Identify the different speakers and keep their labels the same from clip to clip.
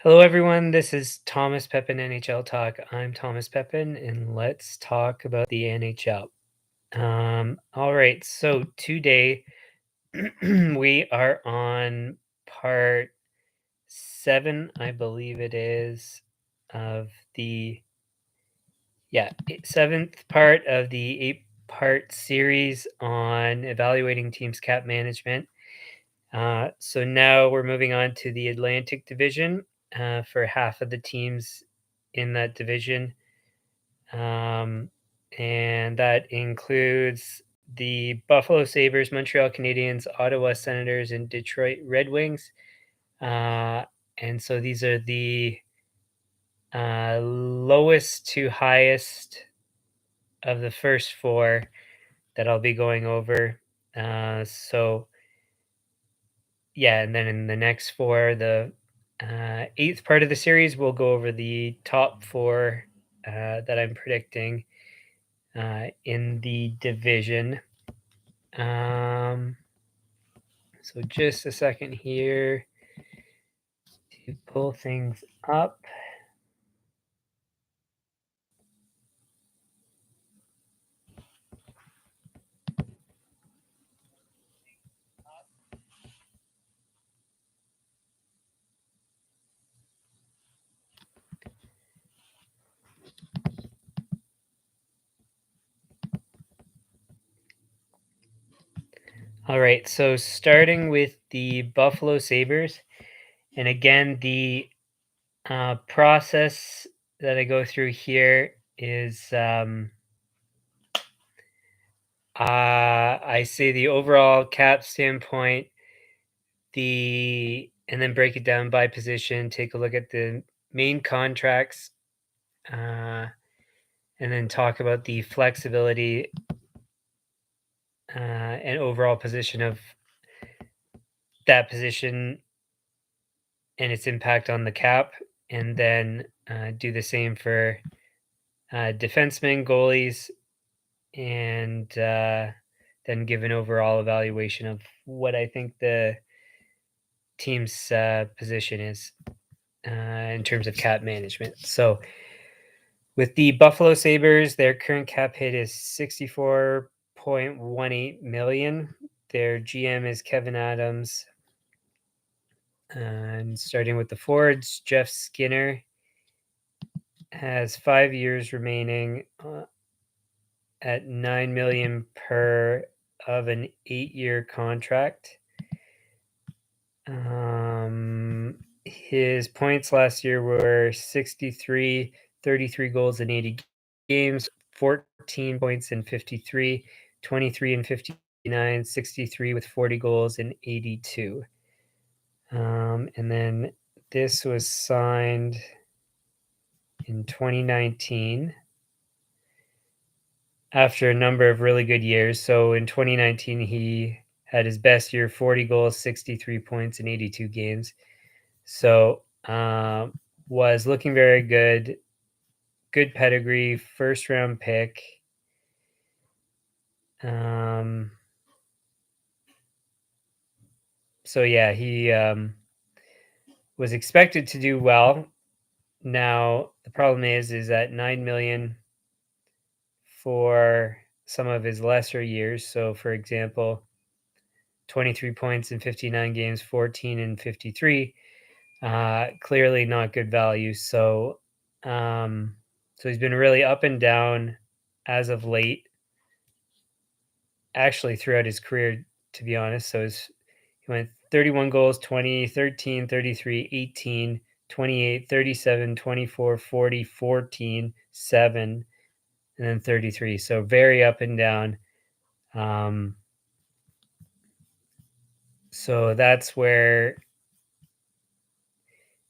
Speaker 1: Hello, everyone. This is Thomas Pepin NHL Talk. I'm Thomas Pepin, and let's talk about the NHL. All right. So today we are on part 7, I believe it is, of the seventh part of the 8-part series on evaluating teams' cap management. So now we're moving on to the Atlantic Division for half of the teams in that division. Um, and that includes the Buffalo Sabres, Montreal Canadiens, Ottawa Senators, and Detroit Red Wings. And so these are the lowest to highest of the first four that I'll be going over. And then in the next four, the eighth part of the series, we'll go over the top four that I'm predicting in the division. So just a second here to pull things up. All right, so starting with the Buffalo Sabres, and again, the process that I go through here is I say the overall cap standpoint, and then break it down by position, take a look at the main contracts, and then talk about the flexibility and overall position of that position and its impact on the cap, and then do the same for defensemen, goalies, and then give an overall evaluation of what I think the team's position is in terms of cap management. So with the Buffalo Sabres, their current cap hit is $64.18 million. Their GM is Kevin Adams. And starting with the forwards, Jeff Skinner has 5 years remaining at $9 million per of an 8-year contract. His points last year were 63, 33 goals in 80 games, 14 points in 53, 23 in 59, 63 with 40 goals in 82. And then this was signed in 2019 after a number of really good years. So in 2019, he had his best year, 40 goals, 63 points in 82 games. So was looking very good. Good pedigree, first round pick. So yeah, he was expected to do well. Now the problem is that $9 million for some of his lesser years. So for example, 23 points in 59 games, 14 in 53. Clearly not good value. So he's been really up and down as of late, actually throughout his career, to be honest. So he went 31 goals, 20, 13, 33, 18, 28, 37, 24, 40, 14, 7, and then 33. So very up and down. So that's where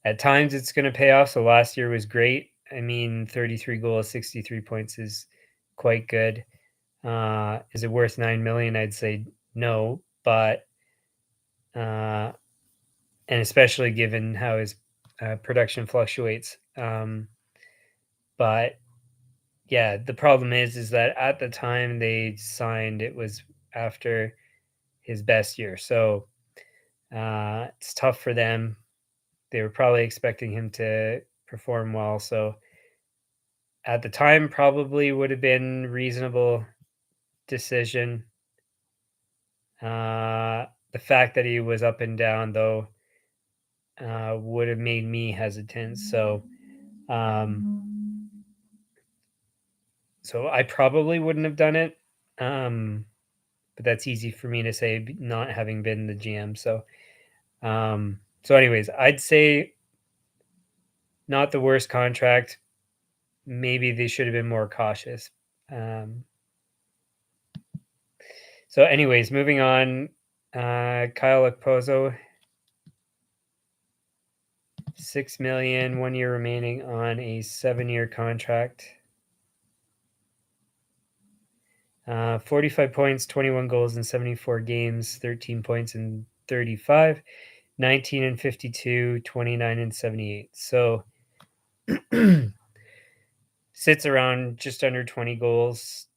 Speaker 1: at times it's going to pay off. So last year was great. I mean, 33 goals, 63 points is quite good. Is it worth 9 million? I'd say no, but and especially given how his production fluctuates. But yeah, the problem is that at the time they signed, it was after his best year. So it's tough for them. they were probably expecting him to perform well. So at the time, probably would have been reasonable decision. The fact that he was up and down, though, would have made me hesitant. Um, so I probably wouldn't have done it. But that's easy for me to say, not having been the GM. So anyways, I'd say not the worst contract. Maybe they should have been more cautious. Um, so anyways, moving on. Kyle Okposo, 6 million, 1 year remaining on a 7-year contract. 45 points, 21 goals in 74 games, 13 points in 35, 19 and 52, 29 and 78. So sits around just under 20 goals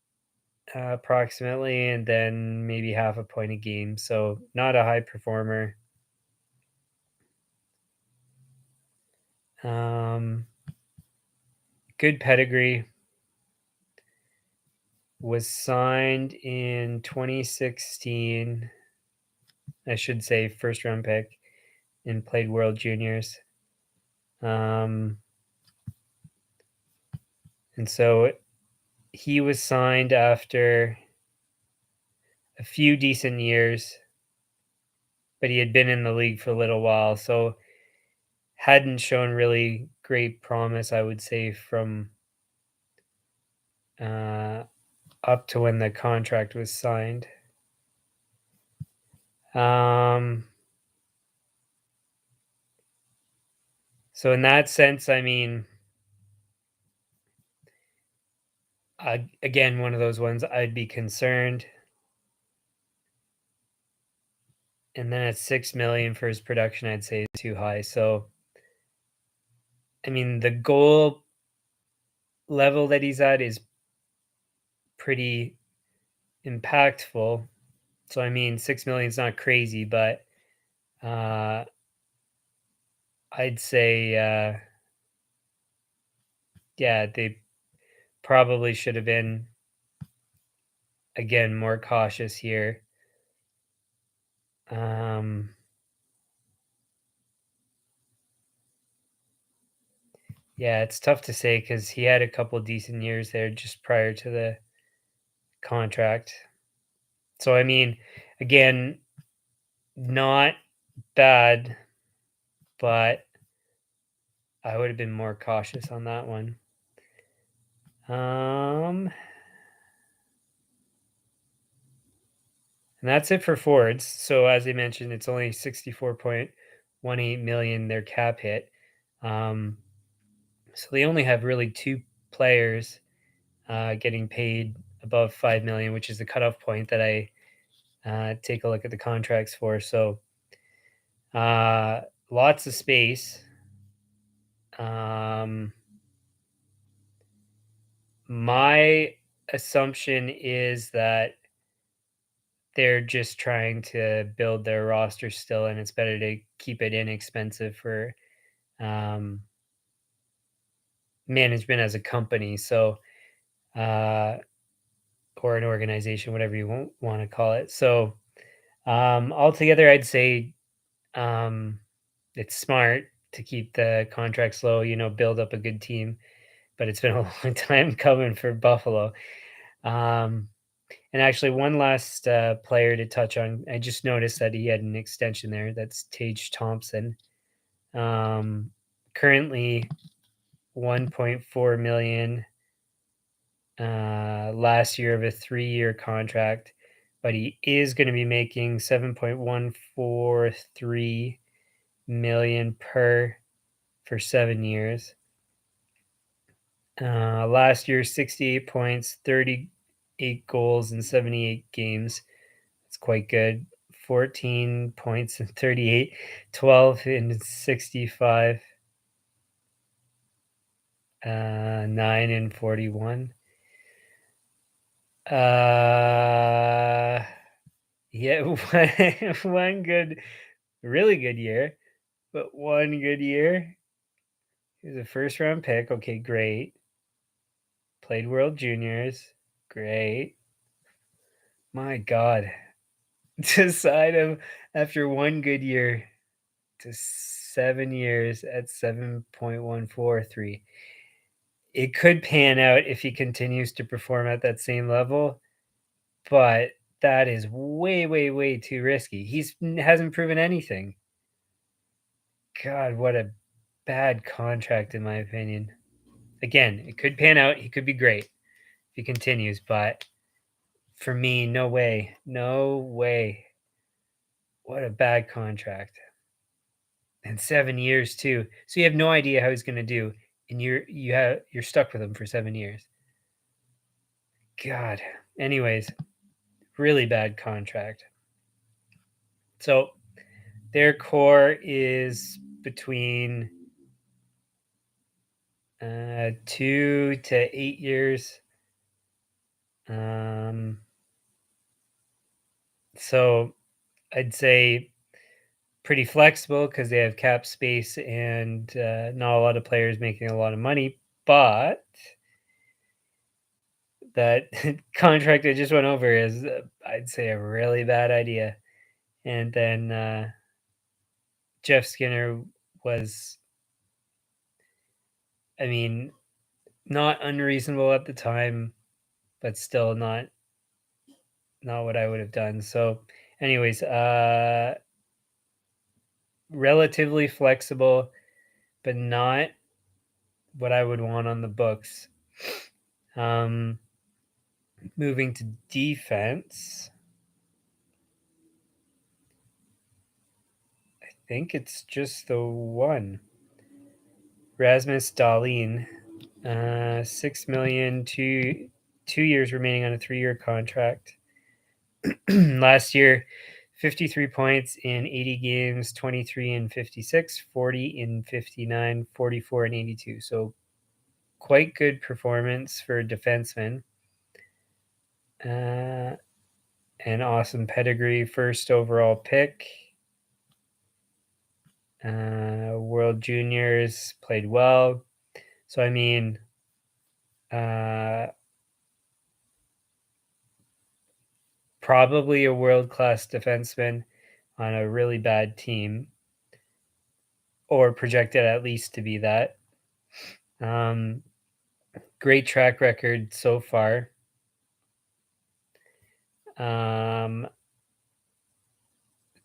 Speaker 1: approximately, and then maybe half a point a game. So not a high performer. Good pedigree. Was signed in 2016. I should say first round pick, and played World Juniors. And so he was signed after a few decent years, but he had been in the league for a little while, so hadn't shown really great promise, I would say, from up to when the contract was signed. So in that sense, I mean, again, one of those ones I'd be concerned. And then at 6 million for his production, I'd say is too high. So, I mean, the goal level that he's at is pretty impactful. So, I mean, 6 million is not crazy, but uh, I'd say, yeah, they probably should have been, again, more cautious here. Yeah, it's tough to say because he had a couple decent years there just prior to the contract. So, I mean, again, not bad, but I would have been more cautious on that one. And that's it for forwards. So as I mentioned, it's only 64.18 million their cap hit. So they only have really two players getting paid above 5 million, which is the cutoff point that I take a look at the contracts for. So lots of space. My assumption is that they're just trying to build their roster still, and it's better to keep it inexpensive for um, management as a company. So, uh, or an organization, whatever you want to call it. So, altogether, I'd say it's smart to keep the contracts low, build up a good team, but it's been a long time coming for Buffalo. And actually, one last player to touch on. I just noticed that he had an extension there. That's Tage Thompson. Currently, 1.4 million last year of a 3-year contract, but he is going to be making 7.143 million per for 7 years. Last year, 68 points, 38 goals in 78 games. It's quite good. 14 points in 38, 12 in 65, 9 in 41. Yeah, one good, really good year. but one good year. He was a first-round pick. Okay, great. Played World Juniors. Great. My God. To sign him after one good year to 7 years at 7.143. It could pan out if he continues to perform at that same level, but that is way, way, way too risky. He's hasn't proven anything. God, what a bad contract in my opinion. Again, it could pan out. He could be great if he continues, but for me, no way. No way. What a bad contract. And 7 years too. So you have no idea how he's gonna do, and you're stuck with him for 7 years. God. Anyways, really bad contract. So their core is between 2 to 8 years. So I'd say pretty flexible because they have cap space and not a lot of players making a lot of money. But that contract I just went over is, I'd say, a really bad idea. And then Jeff Skinner was, I mean, not unreasonable at the time, but still not what I would have done. So, anyways, relatively flexible, but not what I would want on the books. Um, moving to defense, I think it's just the one. Rasmus Dahlin, 6 million, 2 years remaining on a 3-year contract. Last year, 53 points in 80 games, 23 in 56, 40 in 59, 44 in 82. So quite good performance for a defenseman. An awesome pedigree, first overall pick. World Juniors, played well. So, I mean, probably a world-class defenseman on a really bad team, or projected at least to be that. Great track record so far.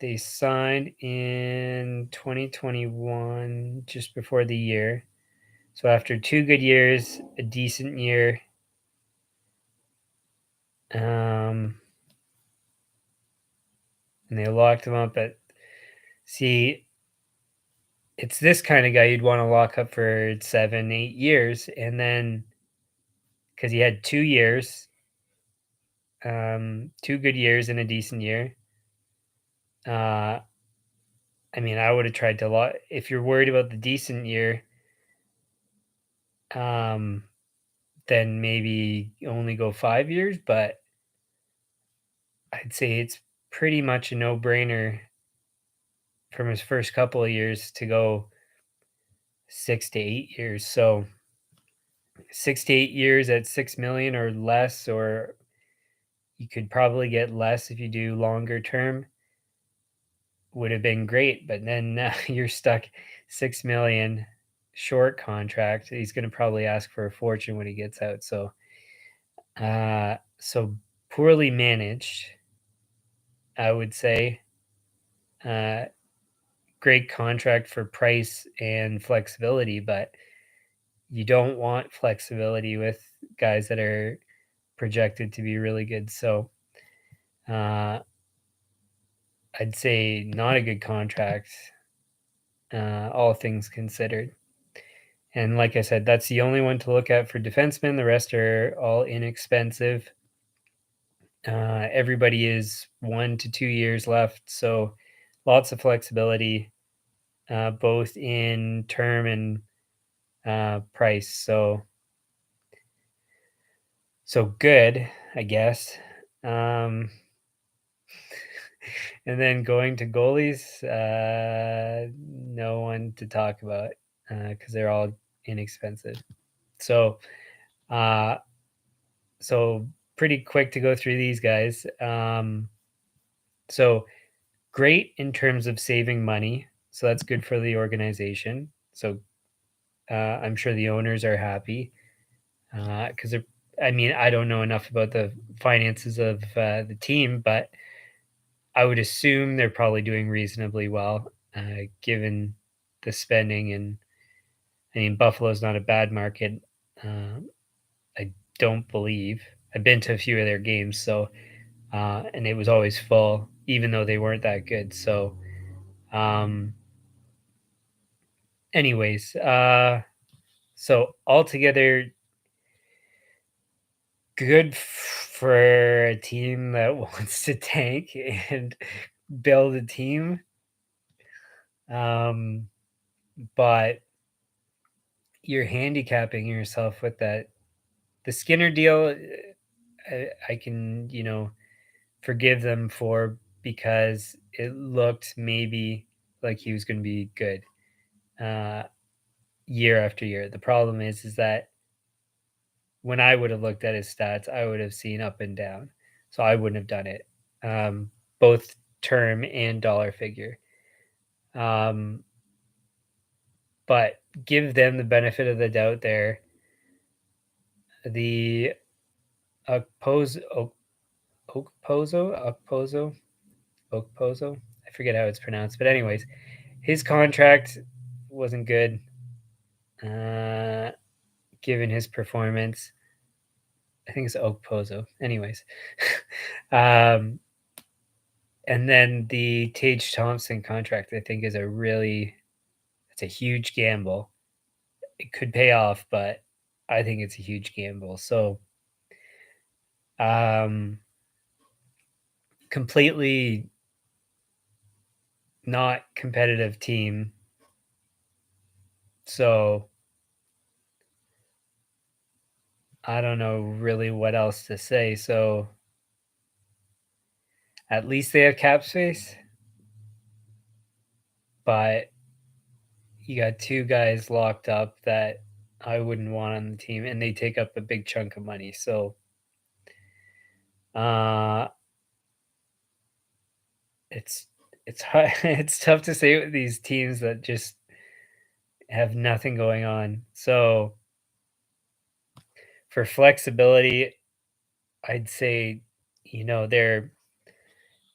Speaker 1: They signed in 2021, just before the year. So after 2 good years, a decent year, and they locked him up at. See, it's this kind of guy you'd want to lock up for 7, 8 years, and then because he had 2 years, 2 good years and a decent year. I mean, I would have tried to lock. If you're worried about the decent year, then maybe only go 5 years, but I'd say it's pretty much a no-brainer from his first couple of years to go 6 to 8 years. So 6 to 8 years at 6 million or less, or you could probably get less if you do longer term, would have been great. But then now you're stuck 6 million short contract. He's going to probably ask for a fortune when he gets out. So poorly managed, I would say. Great contract for price and flexibility, but you don't want flexibility with guys that are projected to be really good. So I'd say not a good contract, all things considered. And like I said, that's the only one to look at for defensemen. The rest are all inexpensive. Everybody is 1 to 2 years left, so lots of flexibility, both in term and price. So good, I guess. And then going to goalies, no one to talk about because they're all inexpensive. So, uh, so pretty quick to go through these guys. So great in terms of saving money. So that's good for the organization. So I'm sure the owners are happy because I mean, I don't know enough about the finances of the team, but I would assume they're probably doing reasonably well given the spending. And I mean, Buffalo's not a bad market. Uh, I don't believe. I've been to a few of their games, so and it was always full, even though they weren't that good. So, um, anyways, so altogether, good for a team that wants to tank and build a team. Um, but you're handicapping yourself with that. The Skinner deal, I can, forgive them for because it looked maybe like he was going to be good uh, year after year. The problem is that when I would have looked at his stats, I would have seen up and down. So I wouldn't have done it, both term and dollar figure. Um, but give them the benefit of the doubt there. The Okposo, Okpozo, Okpozo. I forget how it's pronounced, but anyways, his contract wasn't good, uh, given his performance. I think it's Okpozo. Anyways, um, and then the Tage Thompson contract, I think, is it's a huge gamble. It could pay off, but I think it's a huge gamble. So, um, completely not competitive team. So I don't know really what else to say. So at least they have cap space, but you got two guys locked up that I wouldn't want on the team, and they take up a big chunk of money. So uh, it's it's hard, it's tough to say with these teams that just have nothing going on. So for flexibility, I'd say they're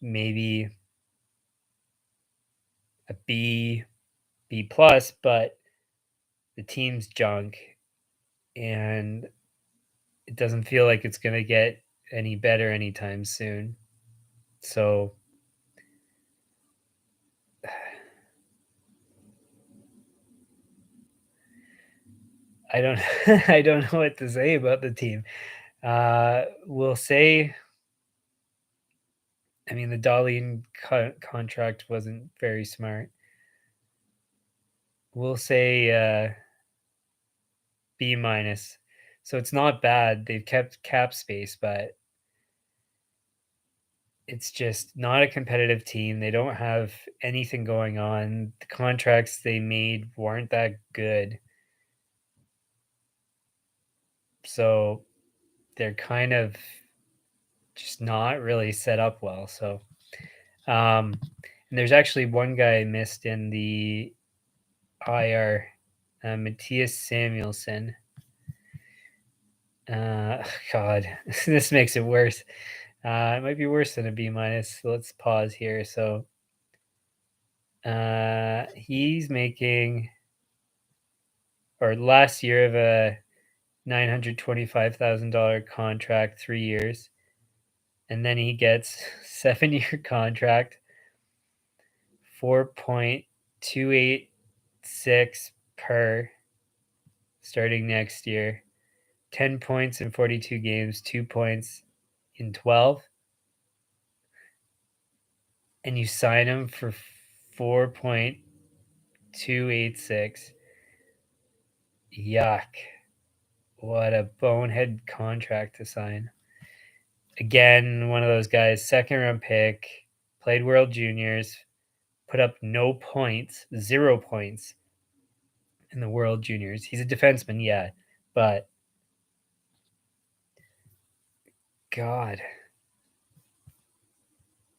Speaker 1: maybe a B plus, but the team's junk, and it doesn't feel like it's going to get any better anytime soon. So I don't I don't know what to say about the team. We'll say, I mean, the Darlene contract wasn't very smart. We'll say B minus. So it's not bad. They've kept cap space, but it's just not a competitive team. They don't have anything going on. The contracts they made weren't that good. So they're kind of just not really set up well. So, and there's actually one guy I missed in the IR, Matthias Samuelson. God, this makes it worse. It might be worse than a B minus. So let's pause here. So, he's making, or last year of a $925,000 contract, 3 years, and then he gets 7-year contract, 4.286 per starting next year, 10 points in 42 games, 2 points in 12, and you sign him for 4.286. Yuck. What a bonehead contract to sign. Again, one of those guys, second round pick, played World Juniors, put up no points, 0 points in the World Juniors. He's a defenseman, yeah, but God,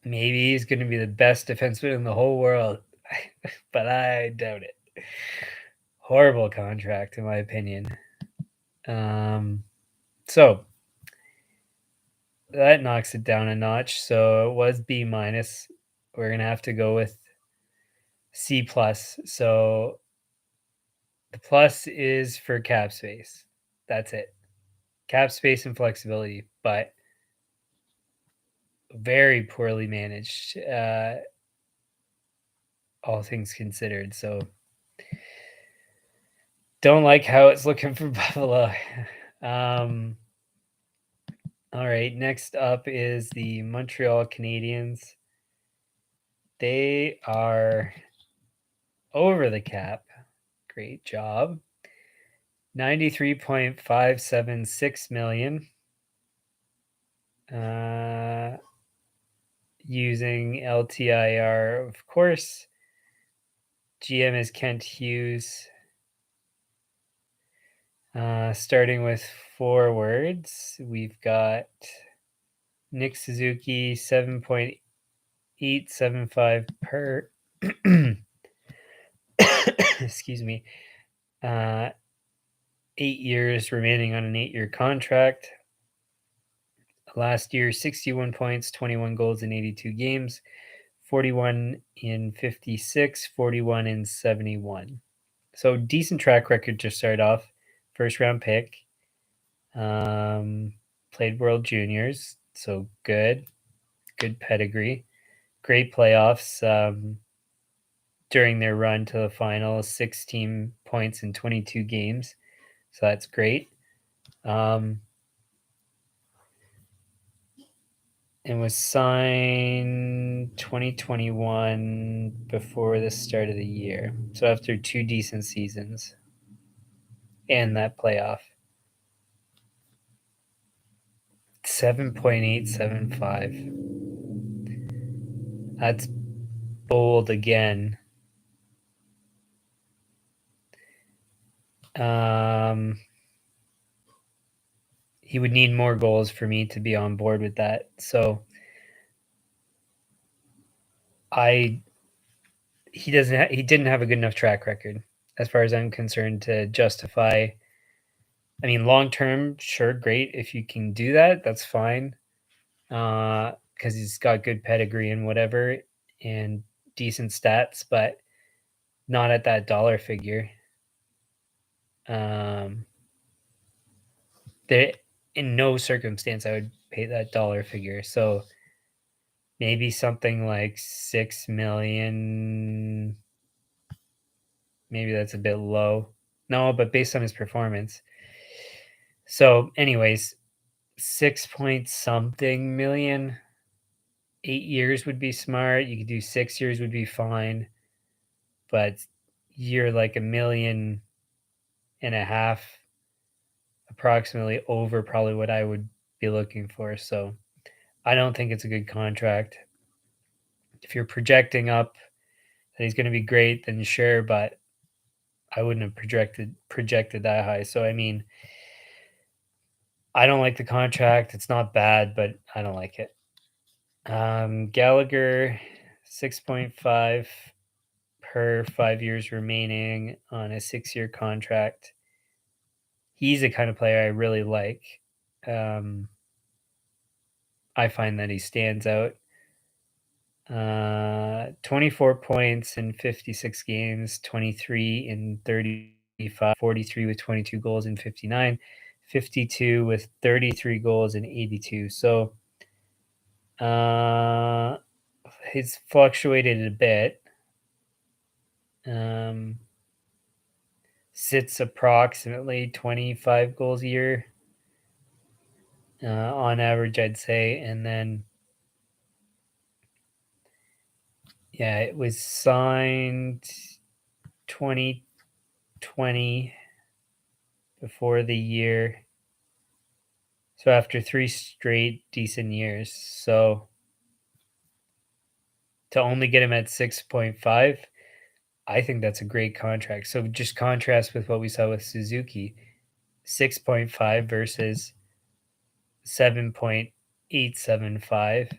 Speaker 1: maybe he's going to be the best defenseman in the whole world, but I doubt it. Horrible contract, in my opinion. So that knocks it down a notch. So it was B minus. We're going to have to go with C plus. So the plus is for cap space. That's it. Cap space and flexibility, but very poorly managed, all things considered. So don't like how it's looking for Buffalo. All right, next up is the Montreal Canadiens. They are over the cap. Great job. 93.576 million. Using LTIR, of course. GM is Kent Hughes. Starting with forwards, we've got Nick Suzuki, 7.875 per. Excuse me. 8 years remaining on an 8-year contract. Last year, 61 points, 21 goals in 82 games, 41 in 56, 41 in 71. So decent track record to start off. First round pick. Played World Juniors, so good pedigree. Great playoffs during their run to the final, 16 points in 22 games. So that's great. It was signed 2021 before the start of the year. So after 2 decent seasons and that playoff. 7.875. That's bold again. He would need more goals for me to be on board with that. So he didn't have a good enough track record as far as I'm concerned to justify. I mean, long term, sure, great if you can do that, that's fine. Because he's got good pedigree and whatever and decent stats, but not at that dollar figure. There, in no circumstance I would pay that dollar figure. So maybe something like 6 million. Maybe that's a bit low. No, but based on his performance. So, anyways, 6 point something million. 8 years would be smart. You could do 6 years would be fine. But you're like $1.5 million approximately over probably what I would be looking for. So I don't think it's a good contract. If you're projecting up that he's going to be great, then sure, but I wouldn't have projected that high. So I mean, I don't like the contract. It's not bad, but I don't like it. Gallagher, 6.5 per 5 years remaining on a 6-year contract. He's the kind of player I really like. I find that he stands out. 24 points in 56 games, 23 in 35, 43 with 22 goals in 59, 52 with 33 goals in 82. So he's fluctuated a bit. Sits approximately 25 goals a year on average, I'd say. And then, yeah, it was signed 2020 before the year. So after 3 straight decent years. So to only get him at 6.5, I think that's a great contract. So just contrast with what we saw with Suzuki, 6.5 versus 7.875.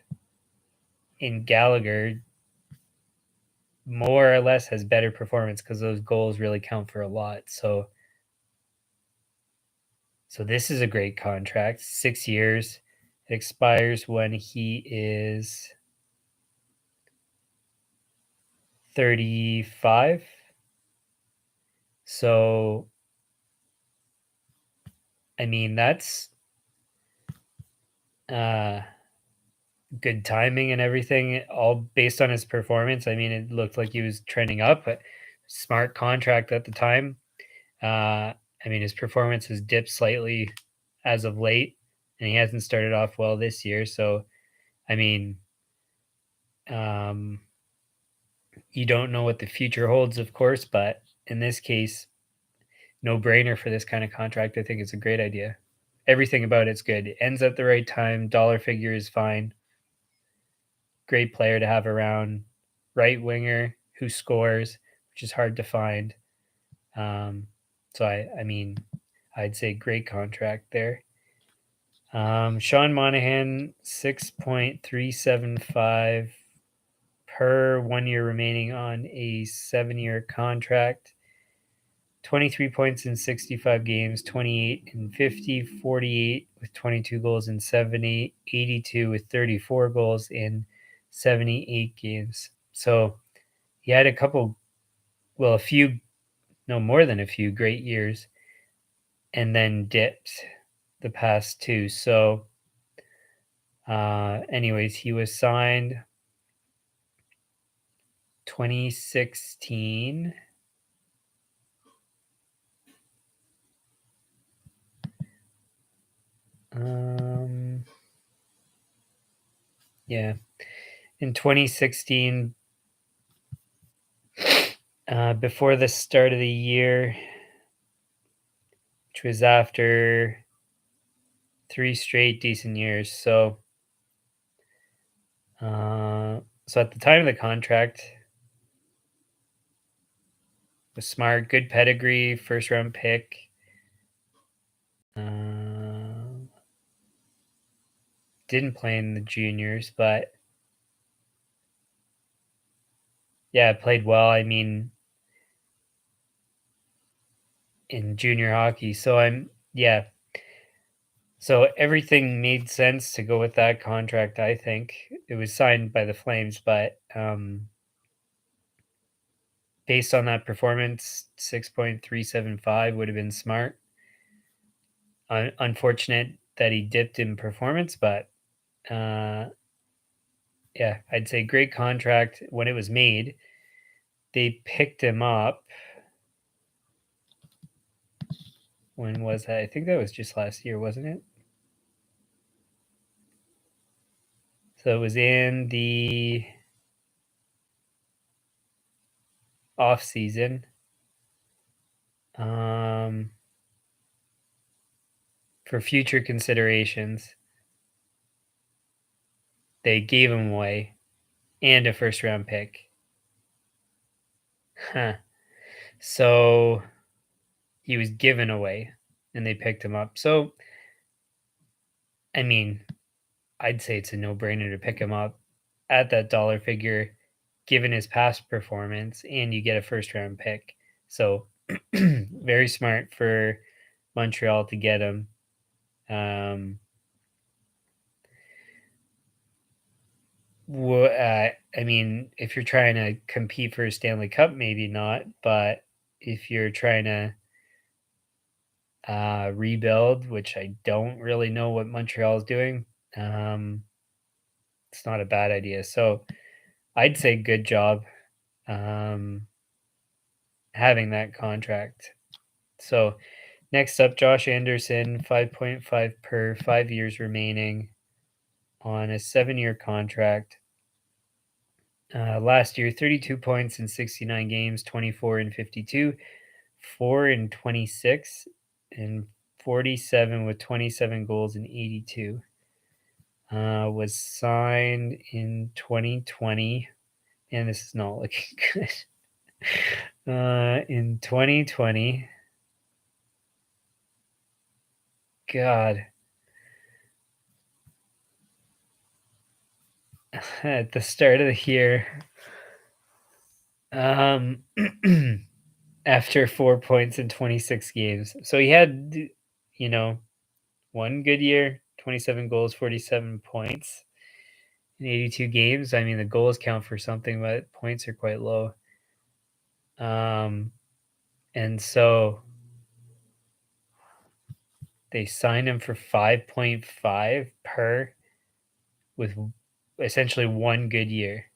Speaker 1: In Gallagher, more or less has better performance because those goals really count for a lot. So this is a great contract. 6 years. It expires when he is 35. So I mean that's good timing and everything, all based on his performance. I mean, it looked like he was trending up, but smart contract at the time. I mean, his performance has dipped slightly as of late, and he hasn't started off well this year. So, I mean, um, you don't know what the future holds, of course, but in this case, no brainer for this kind of contract. I think it's a great idea. Everything about it's good. It ends at the right time. Dollar figure is fine. Great player to have around. Right winger who scores, which is hard to find. So I mean, I'd say great contract there. Sean Monahan, 6.375 per 1 year remaining on a 7-year contract. 23 points in 65 games, 28 in 50, 48 with 22 goals in 70, 82 with 34 goals in 78 games. So he had a couple, well, a few, no more than a few great years, and then dipped the past two. So, anyways, he was signed 2016. Yeah, in 2016, before the start of the year, which was after 3 straight decent years. So at the time of the contract, was smart, good pedigree, first round pick. Didn't play in the juniors, but yeah, played well. I mean, in junior hockey. So So everything made sense to go with that contract. I think it was signed by the Flames, but based on that performance, 6.375 would have been smart. Unfortunate that he dipped in performance, but yeah, I'd say great contract when it was made. They picked him up. When was that? I think that was just last year, wasn't it? So it was in the off season. For future considerations, they gave him away and a first round pick. Huh. So he was given away and they picked him up. So, I mean, I'd say it's a no brainer to pick him up at that dollar figure, given his past performance, and you get a first round pick. So, very smart for Montreal to get him. I mean, if you're trying to compete for a Stanley Cup, maybe not. But if you're trying to rebuild, which I don't really know what Montreal is doing, it's not a bad idea. So I'd say good job um, having that contract. So next up, Josh Anderson, 5.5 per 5 years remaining on a 7-year contract. Last year, 32 points in 69 games, 24 in 52, 4 in 26, and 47 with 27 goals in 82. Was signed in 2020. and this is not looking good. In 2020, God, at the start of the year, um, after 4 points in 26 games. So he had, you know, one good year, 27 goals, 47 points in 82 games. I mean, the goals count for something, but points are quite low. And so they signed him for 5.5 per with essentially one good year,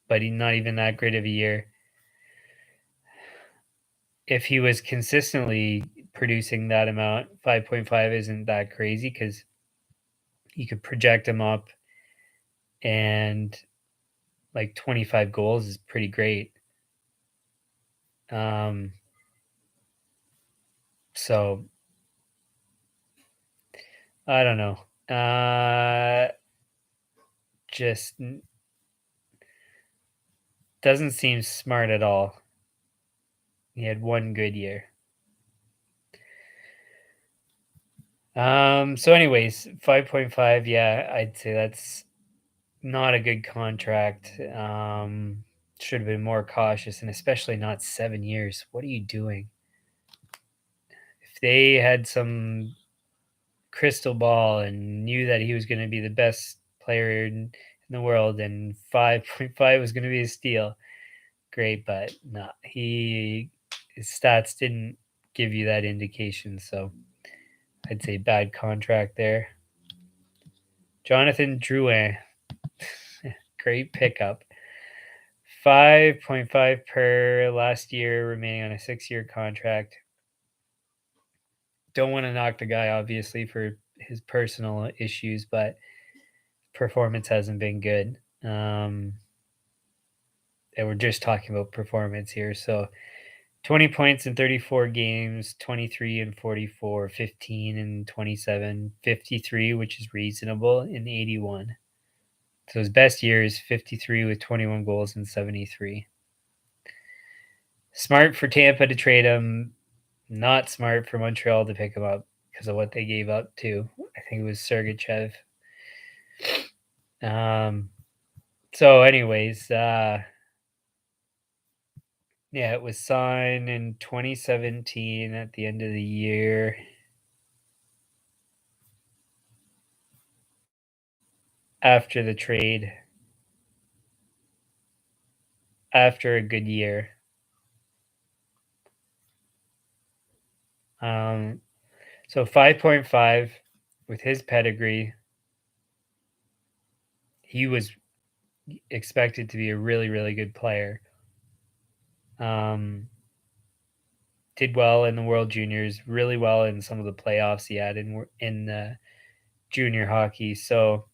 Speaker 1: but he's not even that great of a year. If he was consistently producing that amount, 5.5 isn't that crazy because you could project him up, and like 25 goals is pretty great. So I don't know. Just doesn't seem smart at all. He had one good year. So anyways, 5.5, yeah, I'd say that's not a good contract. Should have been more cautious, and especially not 7 years. What are you doing? If they had some crystal ball and knew that he was going to be the best player in the world and 5.5 was going to be a steal, great, but no, his stats didn't give you that indication, so I'd say bad contract there. Jonathan Drouin, great pickup. 5.5 per last year, remaining on a 6-year contract. Don't want to knock the guy, obviously, for his personal issues, but performance hasn't been good. And we're just talking about performance here. So 20 points in 34 games, 23 and 44, 15 and 27, 53, which is reasonable, in 81. So his best year is 53 with 21 goals and 73. Smart for Tampa to trade him, not smart for Montreal to pick him up because of what they gave up to. I think it was Sergachev. So anyways, yeah, it was signed in 2017 at the end of the year. After the trade, after a good year. So 5.5 with his pedigree, he was expected to be a really, really good player. Did well in the World Juniors, really well in some of the playoffs he had in junior hockey. So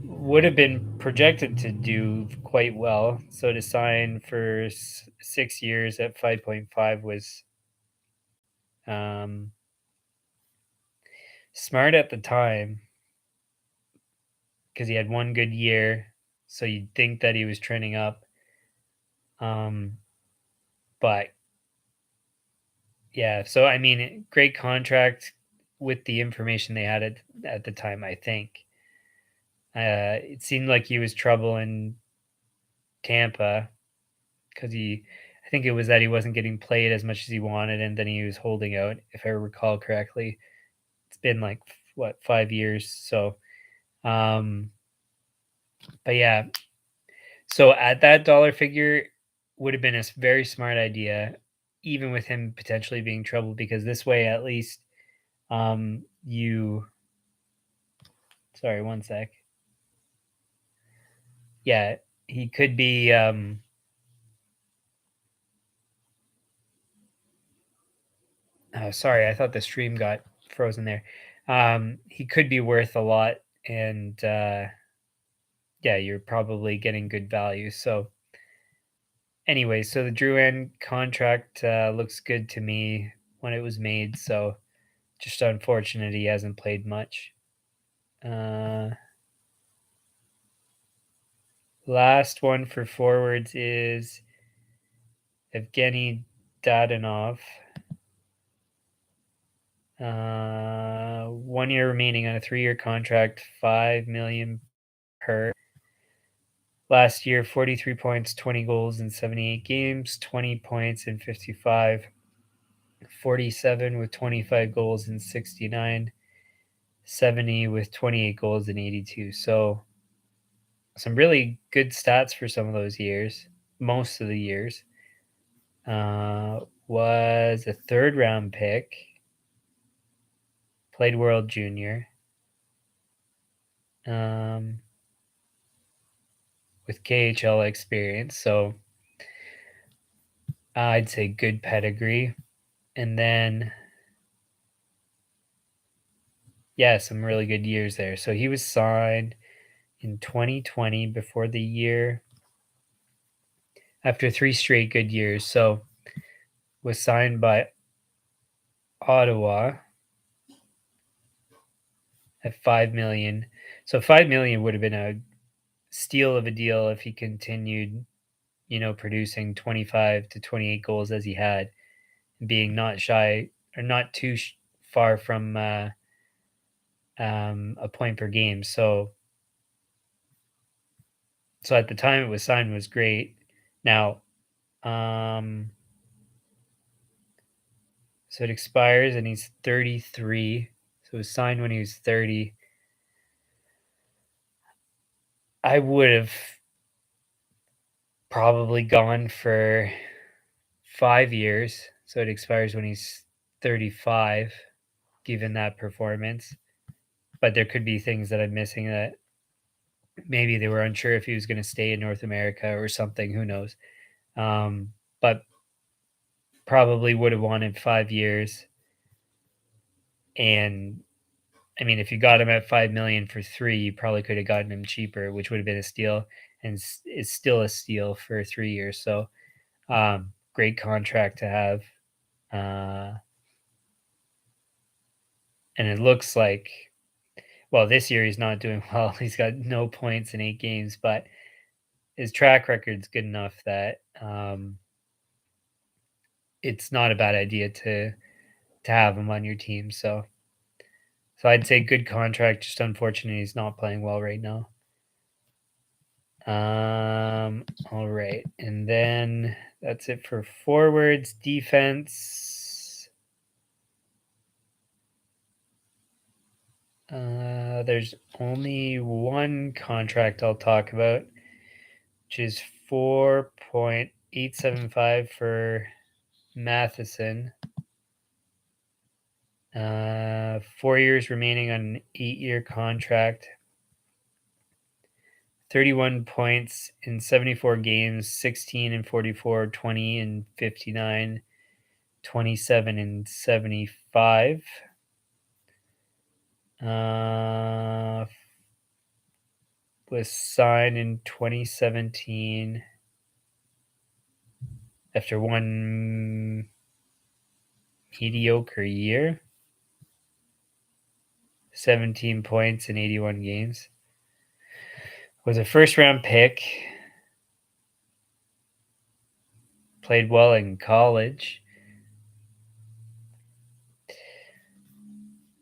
Speaker 1: would have been projected to do quite well. So to sign for 6 years at 5.5 was smart at the time because he had one good year. So you'd think that he was trending up. But yeah, so I mean, great contract with the information they had at the time, I think. It seemed like he was trouble in Tampa because I think it was that he wasn't getting played as much as he wanted, and then he was holding out, if I recall correctly. It's been like, what, 5 years? So, but yeah, so at that dollar figure, would have been a very smart idea, even with him potentially being trouble, because this way, at least, you. Sorry, one sec. Yeah, he could be. Oh, sorry, I thought the stream got frozen there. He could be worth a lot, and yeah, you're probably getting good value. So, anyway, so the Drouin contract looks good to me when it was made. So, just unfortunate he hasn't played much. Last one for forwards is Evgeny Dadonov. 1 year remaining on a 3-year contract, $5 million per. Last year, 43 points, 20 goals in 78 games, 20 points in 55, 47 with 25 goals in 69, 70 with 28 goals in 82. So some really good stats for some of those years, most of the years. Was a 3rd-round pick, played World Junior, with KHL experience. So I'd say good pedigree. And then, yeah, some really good years there. So he was signed in 2020 before the year, after 3 straight good years. So was signed by Ottawa at $5 million. So $5 million would have been a steal of a deal if he continued, producing 25 to 28 goals as he had, being not shy or not too far from a point per game. So at the time it was signed was great. Now, so it expires and he's 33. So it was signed when he was 30. I would have probably gone for 5 years. So it expires when he's 35, given that performance. But there could be things that I'm missing, that maybe they were unsure if he was going to stay in North America or something. Who knows? But probably would have wanted 5 years. And I mean, if you got him at $5 million for 3, you probably could have gotten him cheaper, which would have been a steal, and is still a steal for 3 years. So, great contract to have. And it looks like, well, this year he's not doing well. He's got no points in 8 games, but his track record's good enough that it's not a bad idea to have him on your team. So I'd say good contract. Just unfortunate he's not playing well right now. All right, and then that's it for forwards. Defense. There's only one contract I'll talk about, which is 4.875 for Matheson. 4 years remaining on an 8-year contract. 31 points in 74 games, 16 in 44, 20 in 59, 27 in 75. Was signed in 2017 after one mediocre year. 17 points in 81 games. Was a 1st-round pick. Played well in college.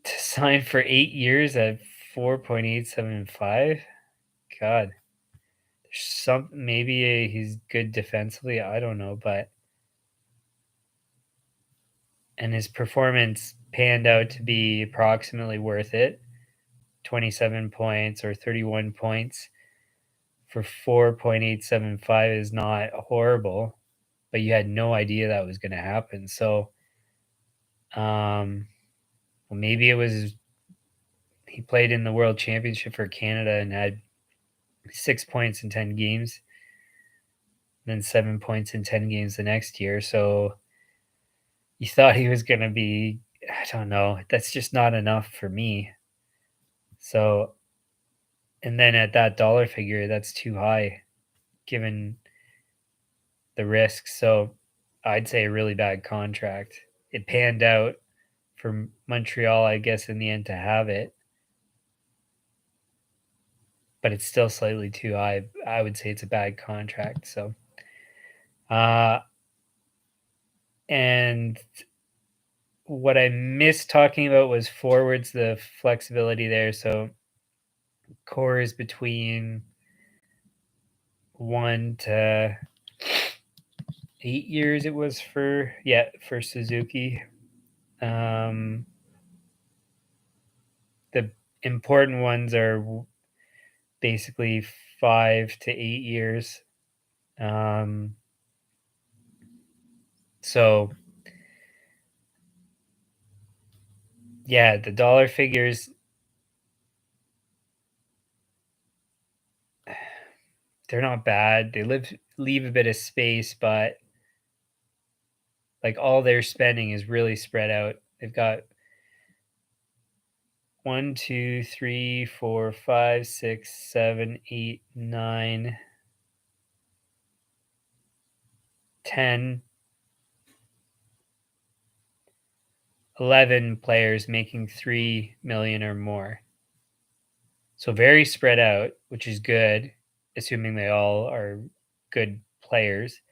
Speaker 1: To sign for 8 years at 4.875. God. There's maybe he's good defensively. I don't know, and his performance panned out to be approximately worth it. 27 points or 31 points for 4.875 is not horrible, but you had no idea that was going to happen. So, well, maybe it was he played in the World Championship for Canada and had 6 points in 10 games, then 7 points in 10 games the next year. So you thought he was going to be, I don't know, that's just not enough for me. So, and then at that dollar figure, that's too high given the risk. So I'd say a really bad contract. It panned out for Montreal, I guess, in the end to have it. but it's still slightly too high. I would say it's a bad contract. So, and what I missed talking about was forwards, the flexibility there. So, core is between 1 to 8 years. It was for Suzuki. The important ones are basically 5 to 8 years. So yeah, the dollar figures, they're not bad. They leave a bit of space, but like all their spending is really spread out. They've got 1, 2, 3, 4, 5, 6, 7, 8, 9, 10, 11 players making 3 million or more. So very spread out, which is good, assuming they all are good players.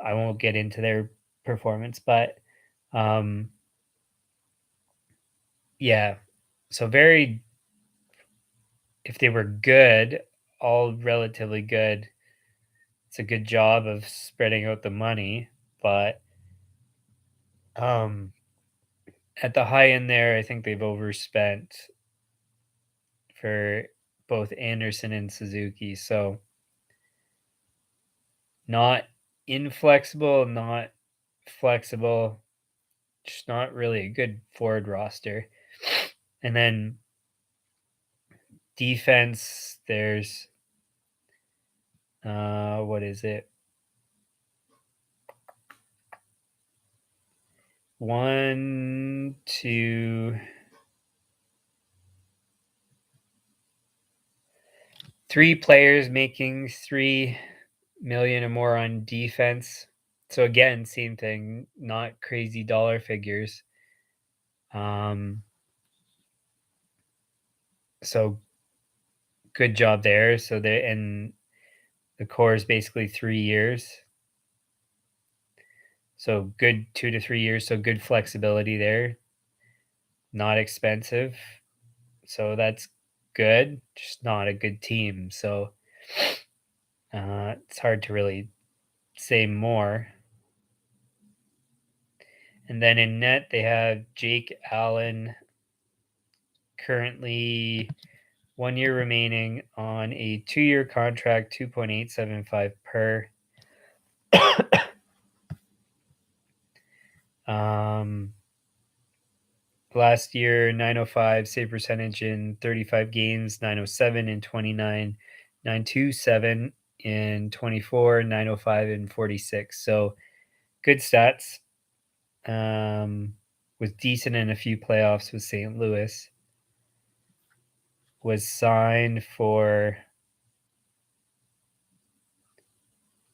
Speaker 1: I won't get into their performance, but yeah. So very, if they were good, all relatively good, it's a good job of spreading out the money. But at the high end there, I think they've overspent for both Anderson and Suzuki. So not inflexible, not flexible, just not really a good forward roster. And then defense, there's what is it? 1, 2, 3 players making 3 million or more on defense. So again, same thing, not crazy dollar figures. So good job there. So and the core is basically 3 years. So good 2 to 3 years. So good flexibility there. Not expensive. So that's good. Just not a good team. So it's hard to really say more. And then in net, they have Jake Allen, currently 1 year remaining on a 2-year contract, 2.875 per. Last year, 905 save percentage in 35 games, 907 in 29, 927 in 24, 905 in 46. So good stats. Was decent in a few playoffs with St. Louis. Was signed for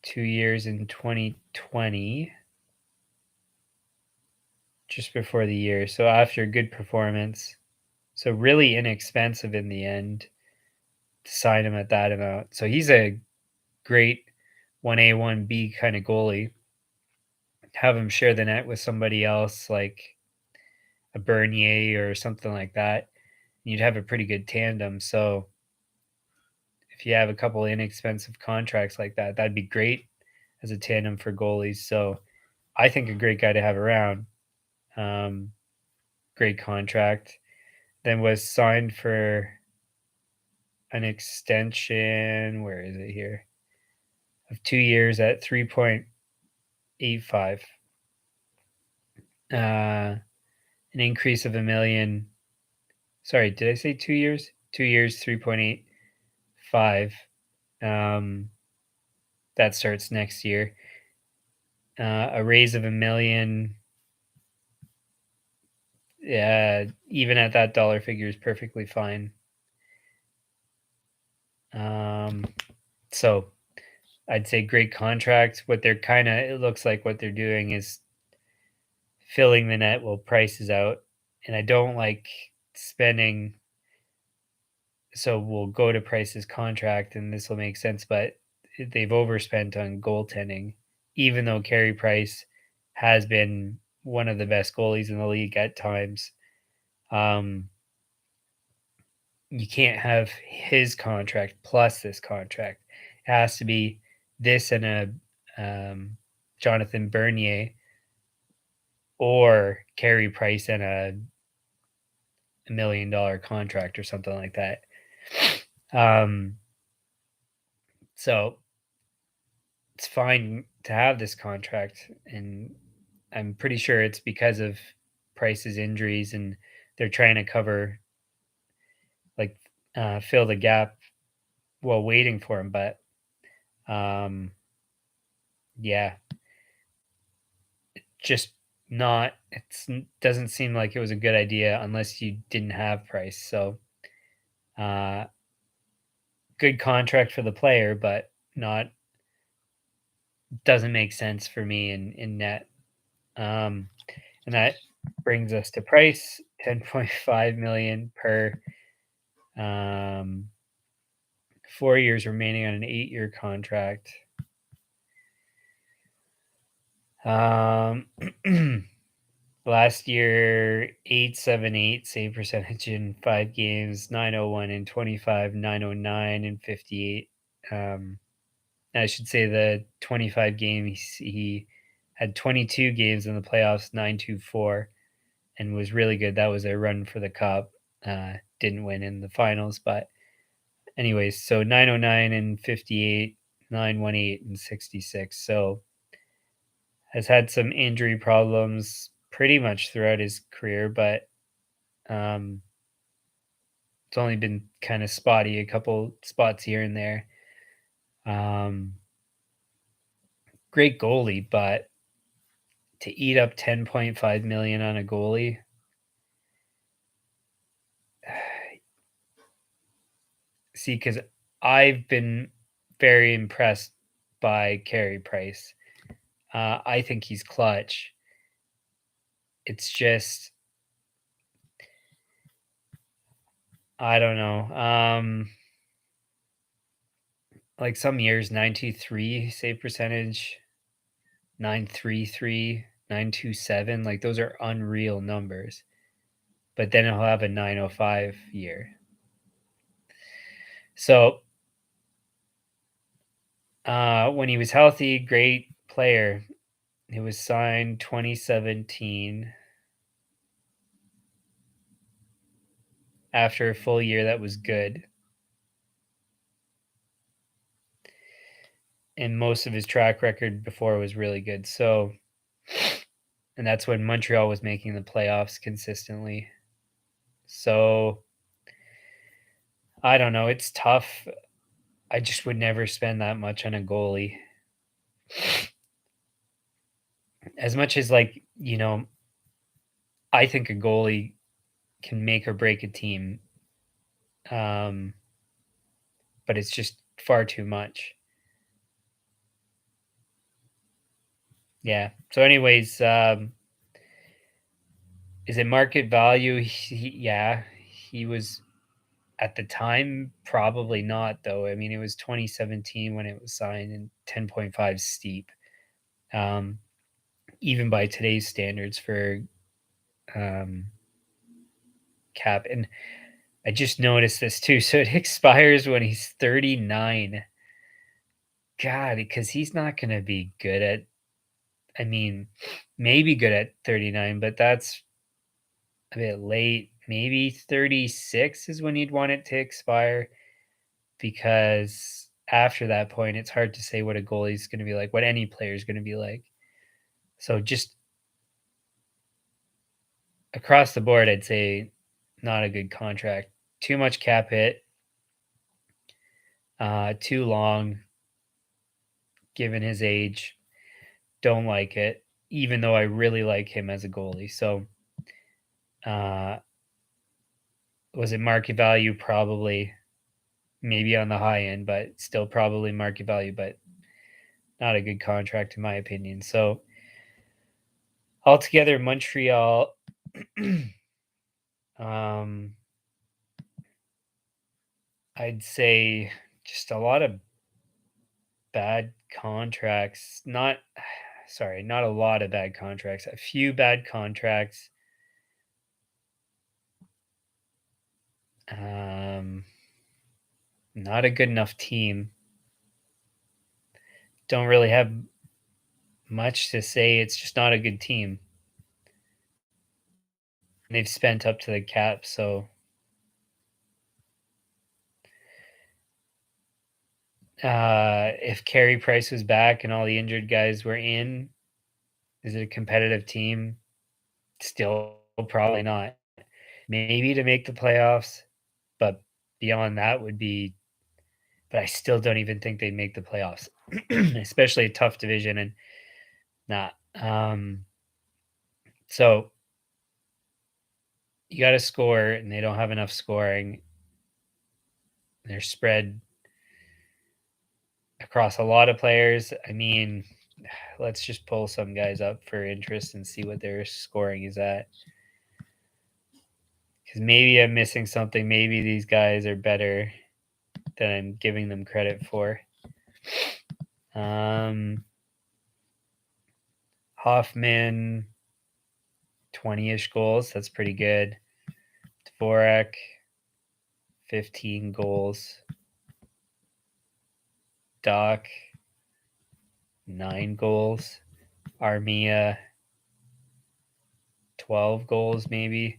Speaker 1: 2 years in 2020, just before the year. So after a good performance, so really inexpensive in the end to sign him at that amount. So he's a great 1A, 1B kind of goalie. Have him share the net with somebody else like a Bernier or something like that. You'd have a pretty good tandem. So if you have a couple inexpensive contracts like that, that'd be great as a tandem for goalies. So I think a great guy to have around. Great contract. Then was signed for an extension. Where is it here? Of 2 years at 3.85. An increase of $1 million. Sorry, did I say 2 years? 2 years, 3.85. That starts next year. A raise of $1 million. Yeah, even at that dollar figure is perfectly fine. So I'd say great contract. What they're it looks like what they're doing is filling the net while price is out. And I don't like spending So we'll go to Price's contract, and this will make sense, but they've overspent on goaltending, even though Carey Price has been one of the best goalies in the league at times. Um, you can't have his contract plus this contract. It has to be this and a Jonathan Bernier or Carey Price and $1 million contract or something like that. So it's fine to have this contract, and I'm pretty sure it's because of Price's injuries, and they're trying to cover, like, fill the gap while waiting for him. But um, yeah, just not. It's doesn't seem like it was a good idea unless you didn't have Price. So, uh, good contract for the player, but not doesn't make sense for me in net. Um, and that brings us to Price, 10.5 million per, 4 years remaining on an 8-year contract. Last year, 878 save percentage in 5 games, 901 in 25, 909 in 58. I should say the 25 games, he had 22 games in the playoffs, 924, and was really good. That was a run for the cup. Didn't win in the finals, but anyways, so 909 and 58, 918 and 66. So has had some injury problems pretty much throughout his career, but um, it's only been kind of spotty, a couple spots here and there. Great goalie, but to eat up 10.5 million on a goalie, see, because I've been very impressed by Carey Price. I think he's clutch. It's just, I don't know. Like some years, 923 save percentage, 933, 927. Like those are unreal numbers. But then he'll have a 905 year. So when he was healthy, great player. He was signed 2017 after a full year that was good. And most of his track record before was really good. So, and that's when Montreal was making the playoffs consistently. So, I don't know. It's tough. I just would never spend that much on a goalie. As much as, like, I think a goalie can make or break a team. Um, but it's just far too much. Yeah. So, anyways, is it market value? Yeah, he was at the time probably not, though. I mean, it was 2017 when it was signed, and 10.5 steep, um, even by today's standards for um, cap. And I just noticed this too. So it expires when he's 39. God, because he's not going to be good at. I mean, maybe good at 39, but that's a bit late. Maybe 36 is when you'd want it to expire, because after that point, it's hard to say what a goalie is going to be like, what any player is going to be like. So just across the board, I'd say not a good contract. Too much cap hit, too long, given his age. Don't like it, even though I really like him as a goalie. So, uh, was it market value? Probably, maybe on the high end, but still probably market value, but not a good contract in my opinion. So, altogether, Montreal, um, I'd say just a lot of bad contracts. Not sorry, not a lot of bad contracts. A few bad contracts. Um, Not a good enough team. Don't really have much to say. It's just not a good team. They've spent up to the cap, so if Carey Price was back and all the injured guys were in, is it a competitive team? Still, probably not. Maybe to make the playoffs, but beyond that would be. But I still don't even think they'd make the playoffs, especially a tough division and not. So you got to score, and they don't have enough scoring. They're spread across a lot of players. I mean, let's just pull some guys up for interest and see what their scoring is at. Because maybe I'm missing something. Maybe these guys are better than I'm giving them credit for. Hoffman, 20-ish goals. That's pretty good. Dvorak, 15 goals. Doc, 9 goals. Armia, 12 goals maybe.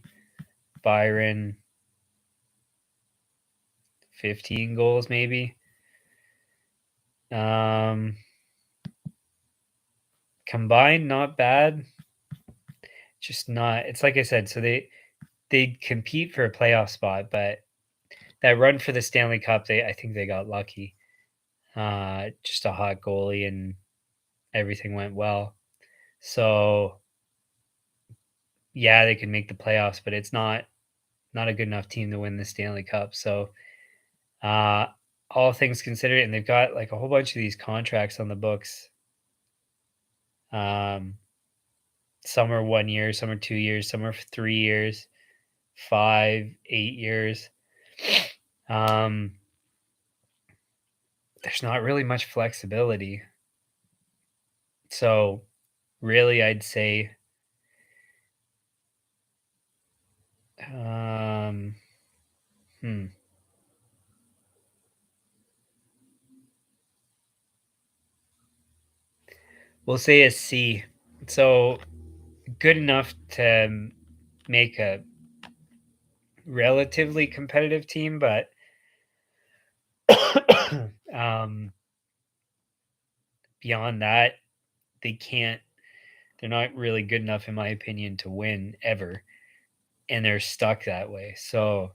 Speaker 1: Byron, 15 goals maybe. Combined, not bad. Just not. It's like I said. So they compete for a playoff spot, but that run for the Stanley Cup, I think they got lucky. Just a hot goalie and everything went well. So yeah, they can make the playoffs, but it's not a good enough team to win the Stanley Cup. So uh, all things considered, and they've got like a whole bunch of these contracts on the books. Some are 1 year, some are 2 years, some are 3 years, 5, 8 years. There's not really much flexibility. So really, I'd say um, hmm. We'll say a C. So good enough to make a relatively competitive team, but um, beyond that, they can't. They're not really good enough, in my opinion, to win ever, and they're stuck that way. So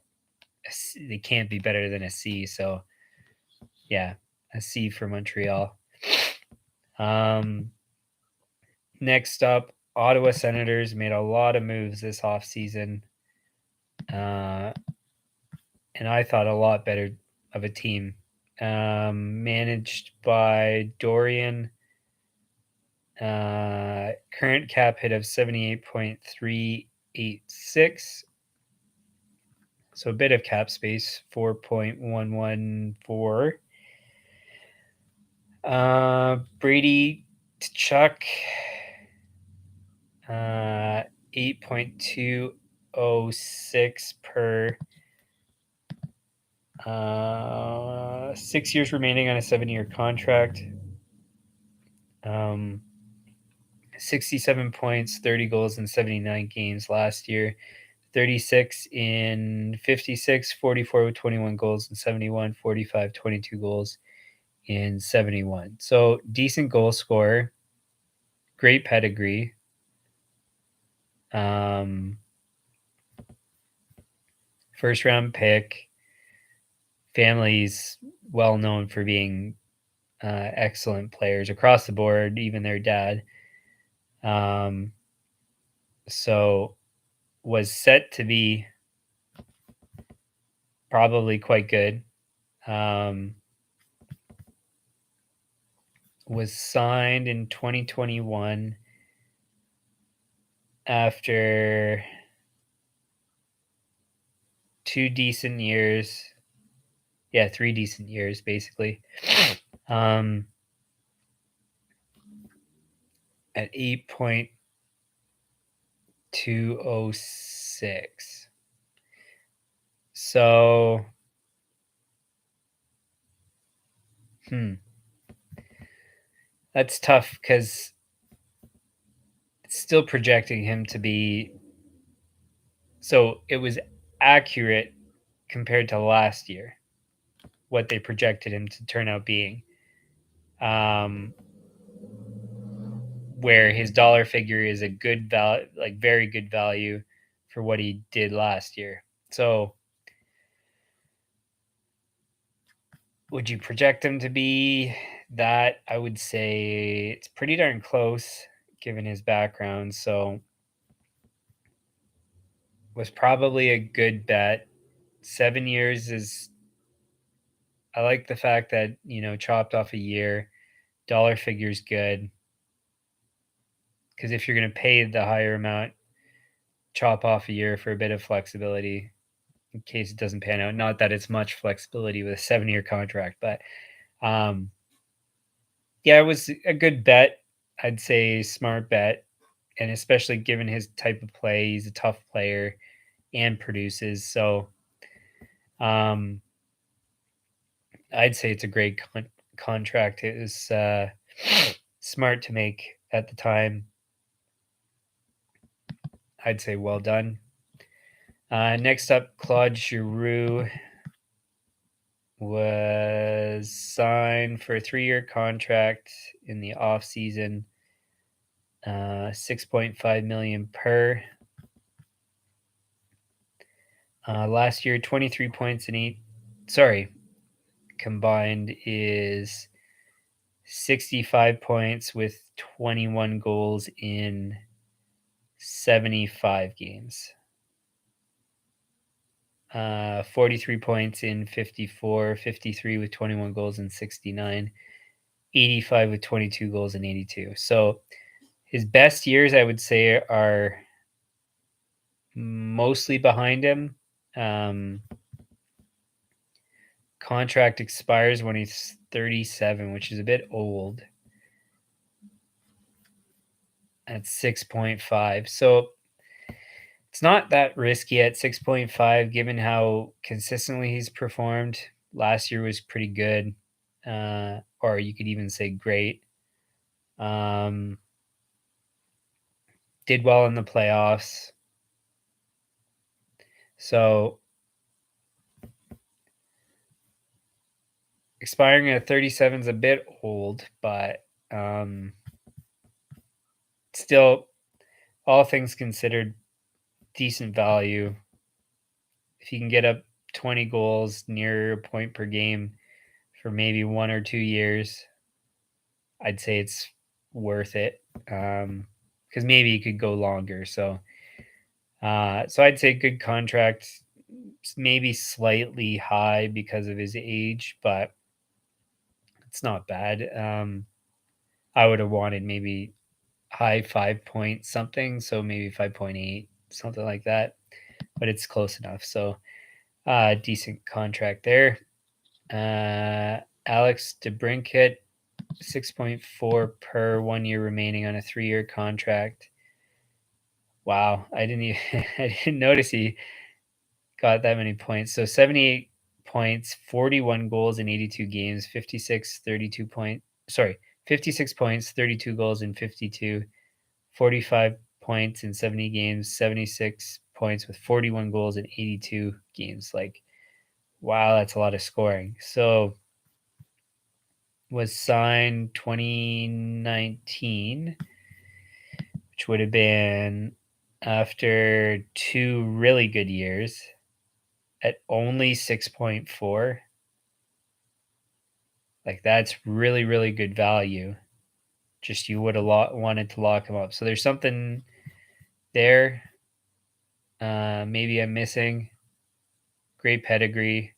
Speaker 1: they can't be better than a C. So yeah, a C for Montreal. Um, Next up, Ottawa Senators made a lot of moves this offseason. And I thought a lot better of a team. Managed by Dorian. Current cap hit of 78.386. So a bit of cap space, 4.114. Brady Chuck, 8.206 per 6 years remaining on a 7-year contract. 67 points, 30 goals in 79 games last year. 36 in 56, 44 with 21 goals in 71, 45, 22 goals in 71. So decent goal scorer, great pedigree. First round pick. Family's well known for being excellent players across the board, even their dad. So was set to be probably quite good. Was signed in 2021 after 2 decent years. Yeah, 3 decent years, basically. At 8.206. So, that's tough because it's still projecting him to be. So it was accurate compared to last year, what they projected him to turn out being. Where his dollar figure is a good value, like very good value for what he did last year. So would you project him to be that? I would say it's pretty darn close given his background. So was probably a good bet. 7 years is, I like the fact that, chopped off a year, dollar figure's good. Because if you're going to pay the higher amount, chop off a year for a bit of flexibility in case it doesn't pan out. Not that it's much flexibility with a 7-year contract, but um, yeah, it was a good bet. I'd say smart bet, and especially given his type of play, he's a tough player and produces. So um, I'd say it's a great contract. It was smart to make at the time. I'd say well done. Next up, Claude Giroux was signed for a 3-year contract in the off season, 6.5 million per. Last year, 23 points in combined is 65 points with 21 goals in 75 games. 43 points in 54, 53 with 21 goals in 69, 85 with 22 goals in 82. So his best years, I would say, are mostly behind him. Contract expires when he's 37, which is a bit old. At 6.5. So it's not that risky at 6.5 given how consistently he's performed. Last year was pretty good, or you could even say great. Did well in the playoffs. So expiring at 37 is a bit old, but still, all things considered, decent value. If you can get up 20 goals near a point per game for maybe 1 or 2 years, I'd say it's worth it. Because maybe it could go longer. So I'd say good contract, maybe slightly high because of his age, but it's not bad. I would have wanted maybe high 5 point something, so maybe 5.8, something like that. But it's close enough. So decent contract there. Alex DeBrincat, 6.4 per 1 year remaining on a 3-year contract. Wow, I didn't notice he got that many points. So 78 points, 41 goals in 82 games, 56 points, 32 goals in 52, 45 points in 70 games, 76 points with 41 goals in 82 games. Like, wow, that's a lot of scoring. So was signed 2019, which would have been after 2 really good years at only 6.4. Like, that's really, really good value. Just you would have wanted to lock him up. So there's something there. Maybe I'm missing. Great pedigree.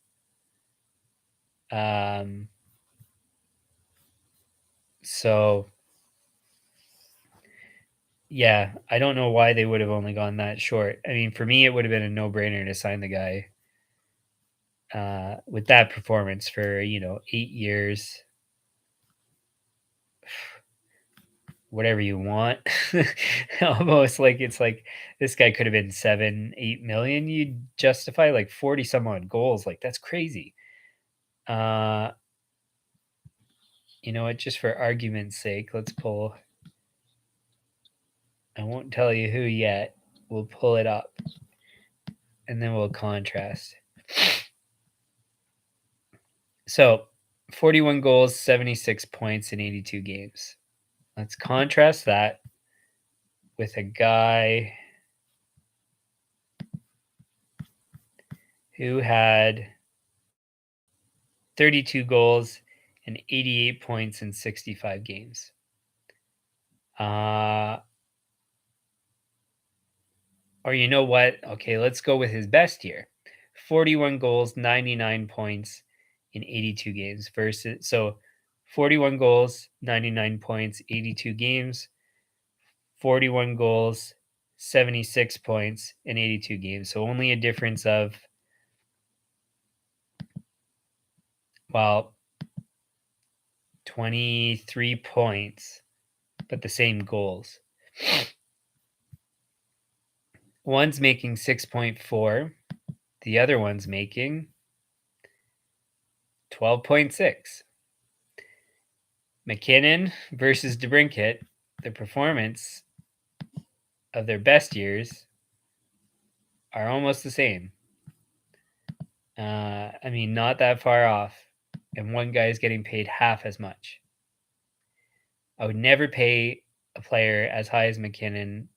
Speaker 1: So yeah, I don't know why they would have only gone that short. I mean, for me, it would have been a no-brainer to sign the guy. with that performance for 8 years, whatever you want. Almost like it's like this guy could have been 7-8 million. You'd justify like 40 some odd goals. Like that's crazy. Uh, you know what? Just for argument's sake, let's pull. I won't tell you who yet. We'll pull it up and then we'll contrast. So 41 goals, 76 points in 82 games. Let's contrast that with a guy who had 32 goals and 88 points in 65 games. Or you know what? Okay, let's go with his best year. 41 goals, 99 points in 82 games versus 41 goals, 99 points, 82 games, 41 goals, 76 points in 82 games. So only a difference of, well, 23 points, but the same goals. One's making 6.4, the other one's making 12.6. McKinnon versus DeBrincat, the performance of their best years are almost the same. I mean, not that far off. And one guy is getting paid half as much. I would never pay a player as high as McKinnon.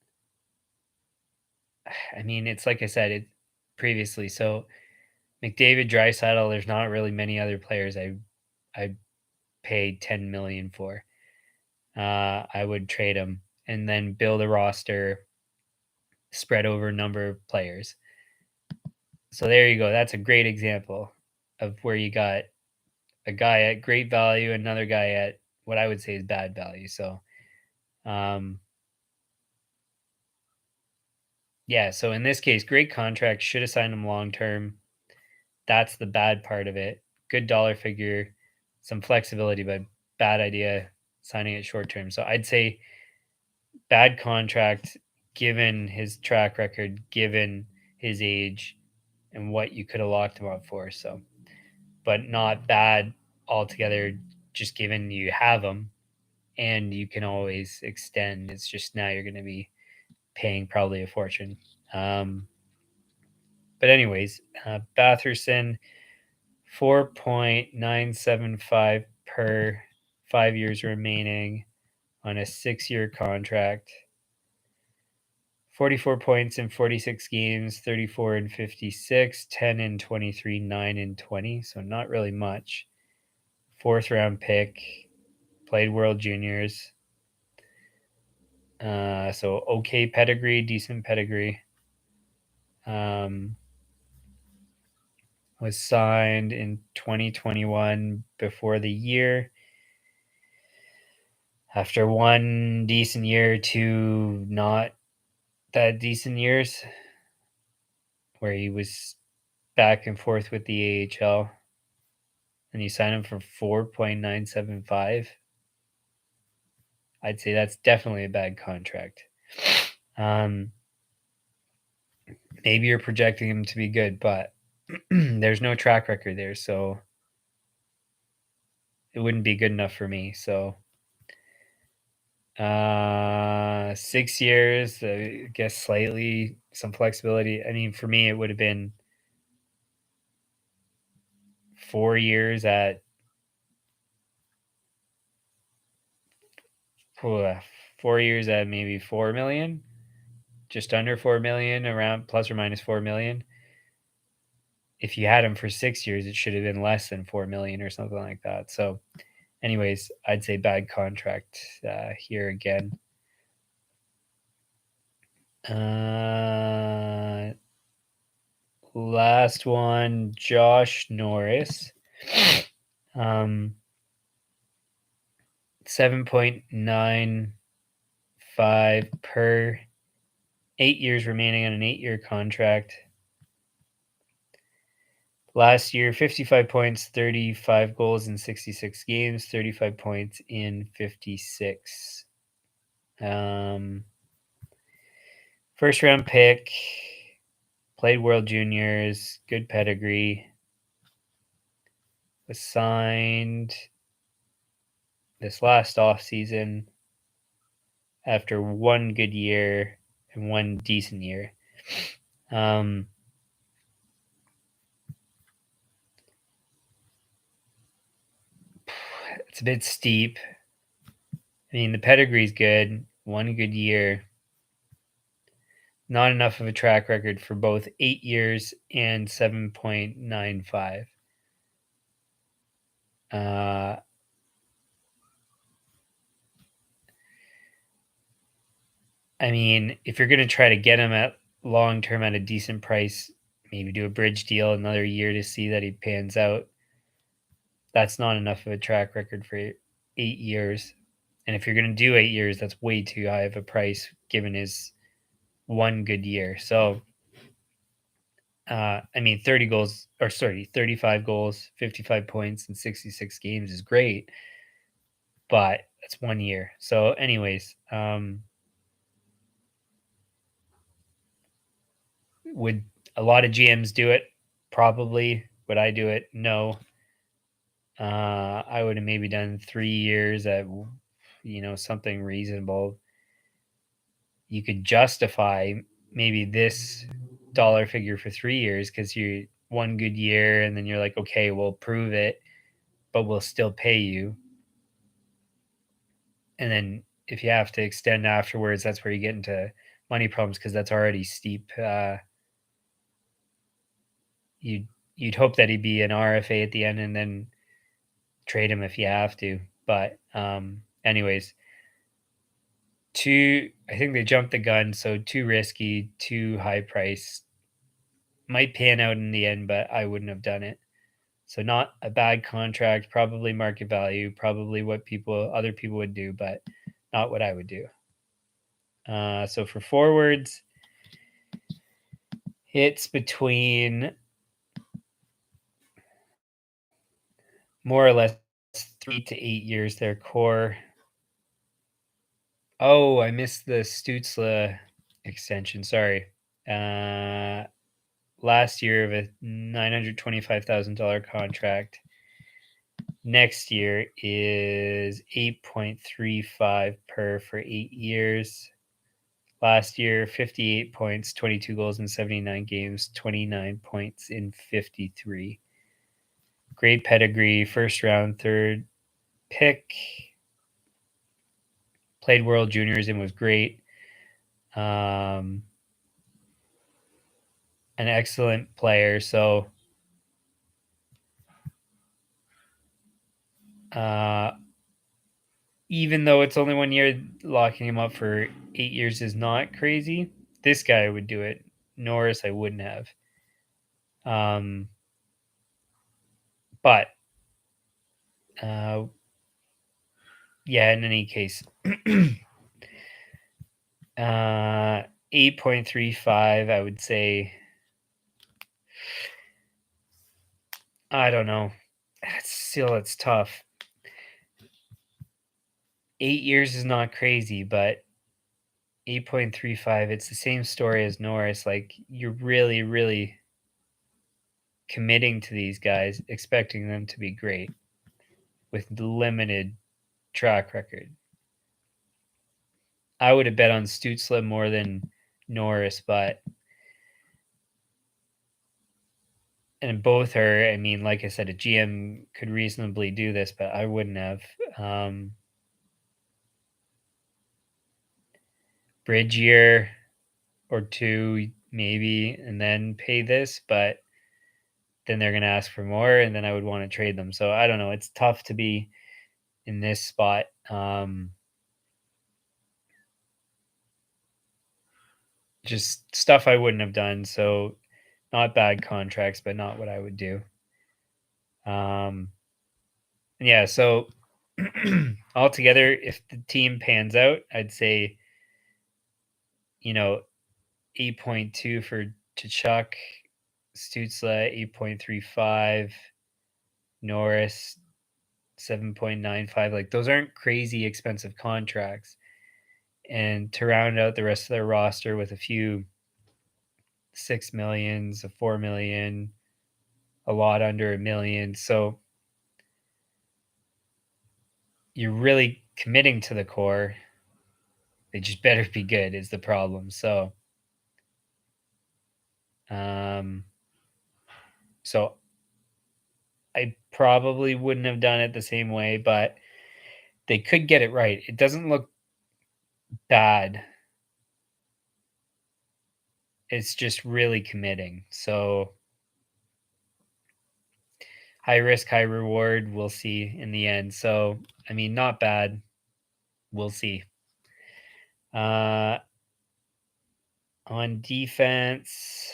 Speaker 1: I mean, it's like I said it previously. So McDavid, Draisaitl, there's not really many other players I paid 10 million for. I would trade them and then build a roster spread over a number of players. So there you go. That's a great example of where you got a guy at great value, another guy at what I would say is bad value. So, yeah. So in this case, great contract. Should have signed him long term. That's the bad part of it. Good dollar figure, some flexibility, but bad idea signing it short term. So I'd say bad contract given his track record, given his age, and what you could have locked him up for. So, but not bad altogether, just given you have him and you can always extend. It's just now you're going to be paying probably a fortune. But anyways, Batherson, 4.975 per 5 years remaining on a 6-year contract. 44 points in 46 games, 34 in 56, 10 in 23, 9 in 20. So not really much. 4th round pick, played World Juniors. So okay pedigree, decent pedigree. Was signed in 2021 before the year. After one decent year, two not that decent years, where he was back and forth with the AHL, and you sign him for 4.975. I'd say that's definitely a bad contract. Maybe you're projecting him to be good, but there's no track record there, so it wouldn't be good enough for me. So 6 years, I guess slightly some flexibility. I mean, for me, it would have been 4 years at 4 years at maybe 4 million, just under 4 million, around plus or minus 4 million. If you had him for 6 years, it should have been less than 4 million or something like that. So, anyways, I'd say bad contract here again. Last one, Josh Norris. 7.95 per 8 years remaining on an 8-year contract. Last year, 55 points, 35 goals in 66 games, 35 points in 56. First round pick, played World Juniors, good pedigree, was signed this last offseason after one good year and one decent year. It's a bit steep. I mean, the pedigree's good, one good year. Not enough of a track record for both 8 years and 7.95. I mean, if you're going to try to get him at long term at a decent price, maybe do a bridge deal another year to see that he pans out. That's not enough of a track record for 8 years. And if you're going to do 8 years, that's way too high of a price given his one good year. So, I mean, 35 goals, 55 points in 66 games is great, but that's 1 year. So, anyways, would a lot of GMs do it? Probably. Would I do it? No. I would have maybe done 3 years at, something reasonable. You could justify maybe this dollar figure for 3 years because you're one good year, and then you're like, okay, we'll prove it, but we'll still pay you. And then if you have to extend afterwards, that's where you get into money problems because that's already steep. You'd hope that he'd be an RFA at the end and then trade him if you have to. But anyways, I think they jumped the gun, so too risky, too high price. Might pan out in the end, but I wouldn't have done it. So not a bad contract, probably market value, probably what other people would do, but not what I would do. So for forwards, it's between more or less 3 to 8 years. Their core. Oh, I missed the Stützle extension. Sorry. Last year of a $925,000 contract. Next year is 8.35 per for 8 years. Last year, 58 points, 22 goals in 79 games, 29 points in 53. Great pedigree, first round, third pick. Played World Juniors and was great. An excellent player. So, even though it's only 1 year, locking him up for 8 years is not crazy. This guy would do it. Norris, I wouldn't have. But yeah, in any case, 8.35, I would say. I don't know. It's tough. 8 years is not crazy, but 8.35, it's the same story as Norris. Like, you're really, really committing to these guys, expecting them to be great with limited track record. I would have bet on Stützle more than Norris, and both are, I mean, like I said, a GM could reasonably do this, but I wouldn't have. Bridge year or two, maybe, and then pay this, but then they're going to ask for more, and then I would want to trade them. So I don't know. It's tough to be in this spot. Just stuff I wouldn't have done. So not bad contracts, but not what I would do. Yeah, so altogether, if the team pans out, I'd say, 8.2 for Tkachuk, Stutzla 8.35, Norris 7.95. Like those aren't crazy expensive contracts. And to round out the rest of their roster with a few 6 millions, a 4 million, a lot under a million. So you're really committing to the core. They just better be good is the problem. Um, so I probably wouldn't have done it the same way, but they could get it right. It doesn't look bad. It's just really committing. So high risk, high reward. We'll see in the end. So, I mean, not bad. We'll see. On defense,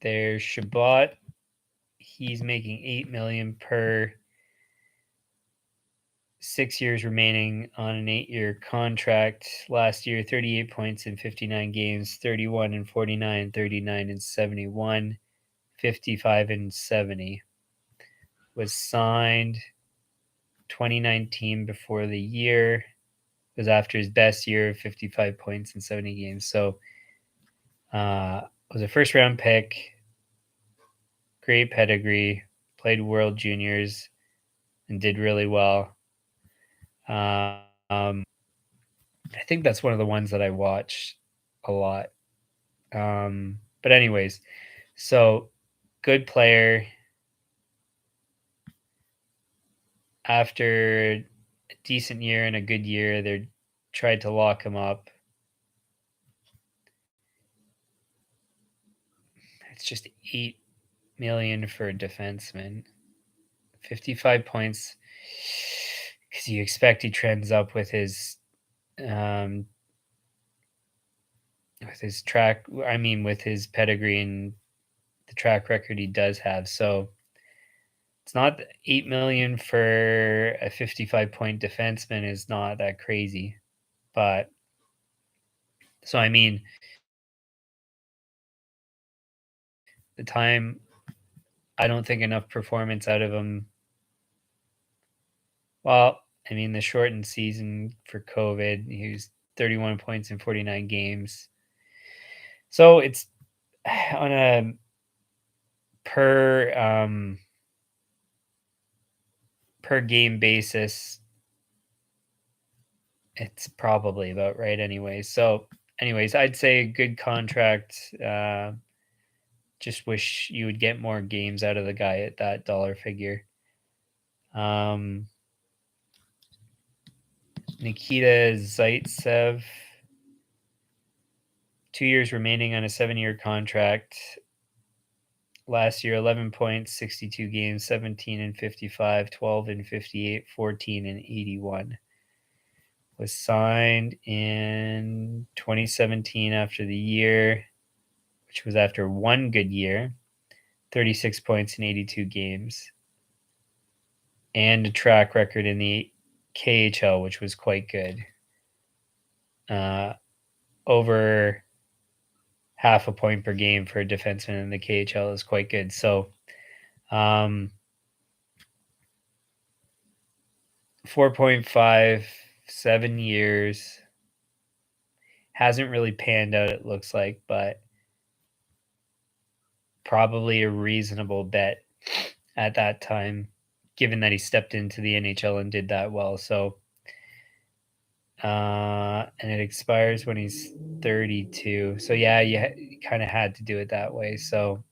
Speaker 1: there's Shabbat. He's making $8 million per 6 years remaining on an 8-year contract. Last year, 38 points in 59 games, 31 and 49, 39 and 71, 55 and 70. Was signed 2019 before the year. It was after his best year of 55 points in 70 games. So was a first round pick, great pedigree, played World Juniors and did really well. I think that's one of the ones that I watch a lot. But anyways, so good player. After a decent year and a good year, they tried to lock him up. It's just 8 million for a defenseman. 55 points because you expect he trends up with his track. I mean, with his pedigree and the track record he does have. So it's not 8 million for a 55-point defenseman is not that crazy. But so, I mean, the time, I don't think enough performance out of him. Well, I mean, the shortened season for COVID, he was 31 points in 49 games. So it's on a per game basis, it's probably about right anyway. So, anyways, I'd say a good contract. Just wish you would get more games out of the guy at that dollar figure. Nikita Zaitsev, 2 years remaining on a 7-year contract. Last year, 11 points, 62 games, 17 and 55, 12 and 58, 14 and 81. Was signed in 2017 after the year, which was after one good year, 36 points in 82 games, and a track record in the KHL, which was quite good. Over half a point per game for a defenseman in the KHL is quite good. So, 4.5, 7 years. Hasn't really panned out, it looks like, but probably a reasonable bet at that time, given that he stepped into the NHL and did that well. So, and it expires when he's 32. So, yeah, you kind of had to do it that way. So,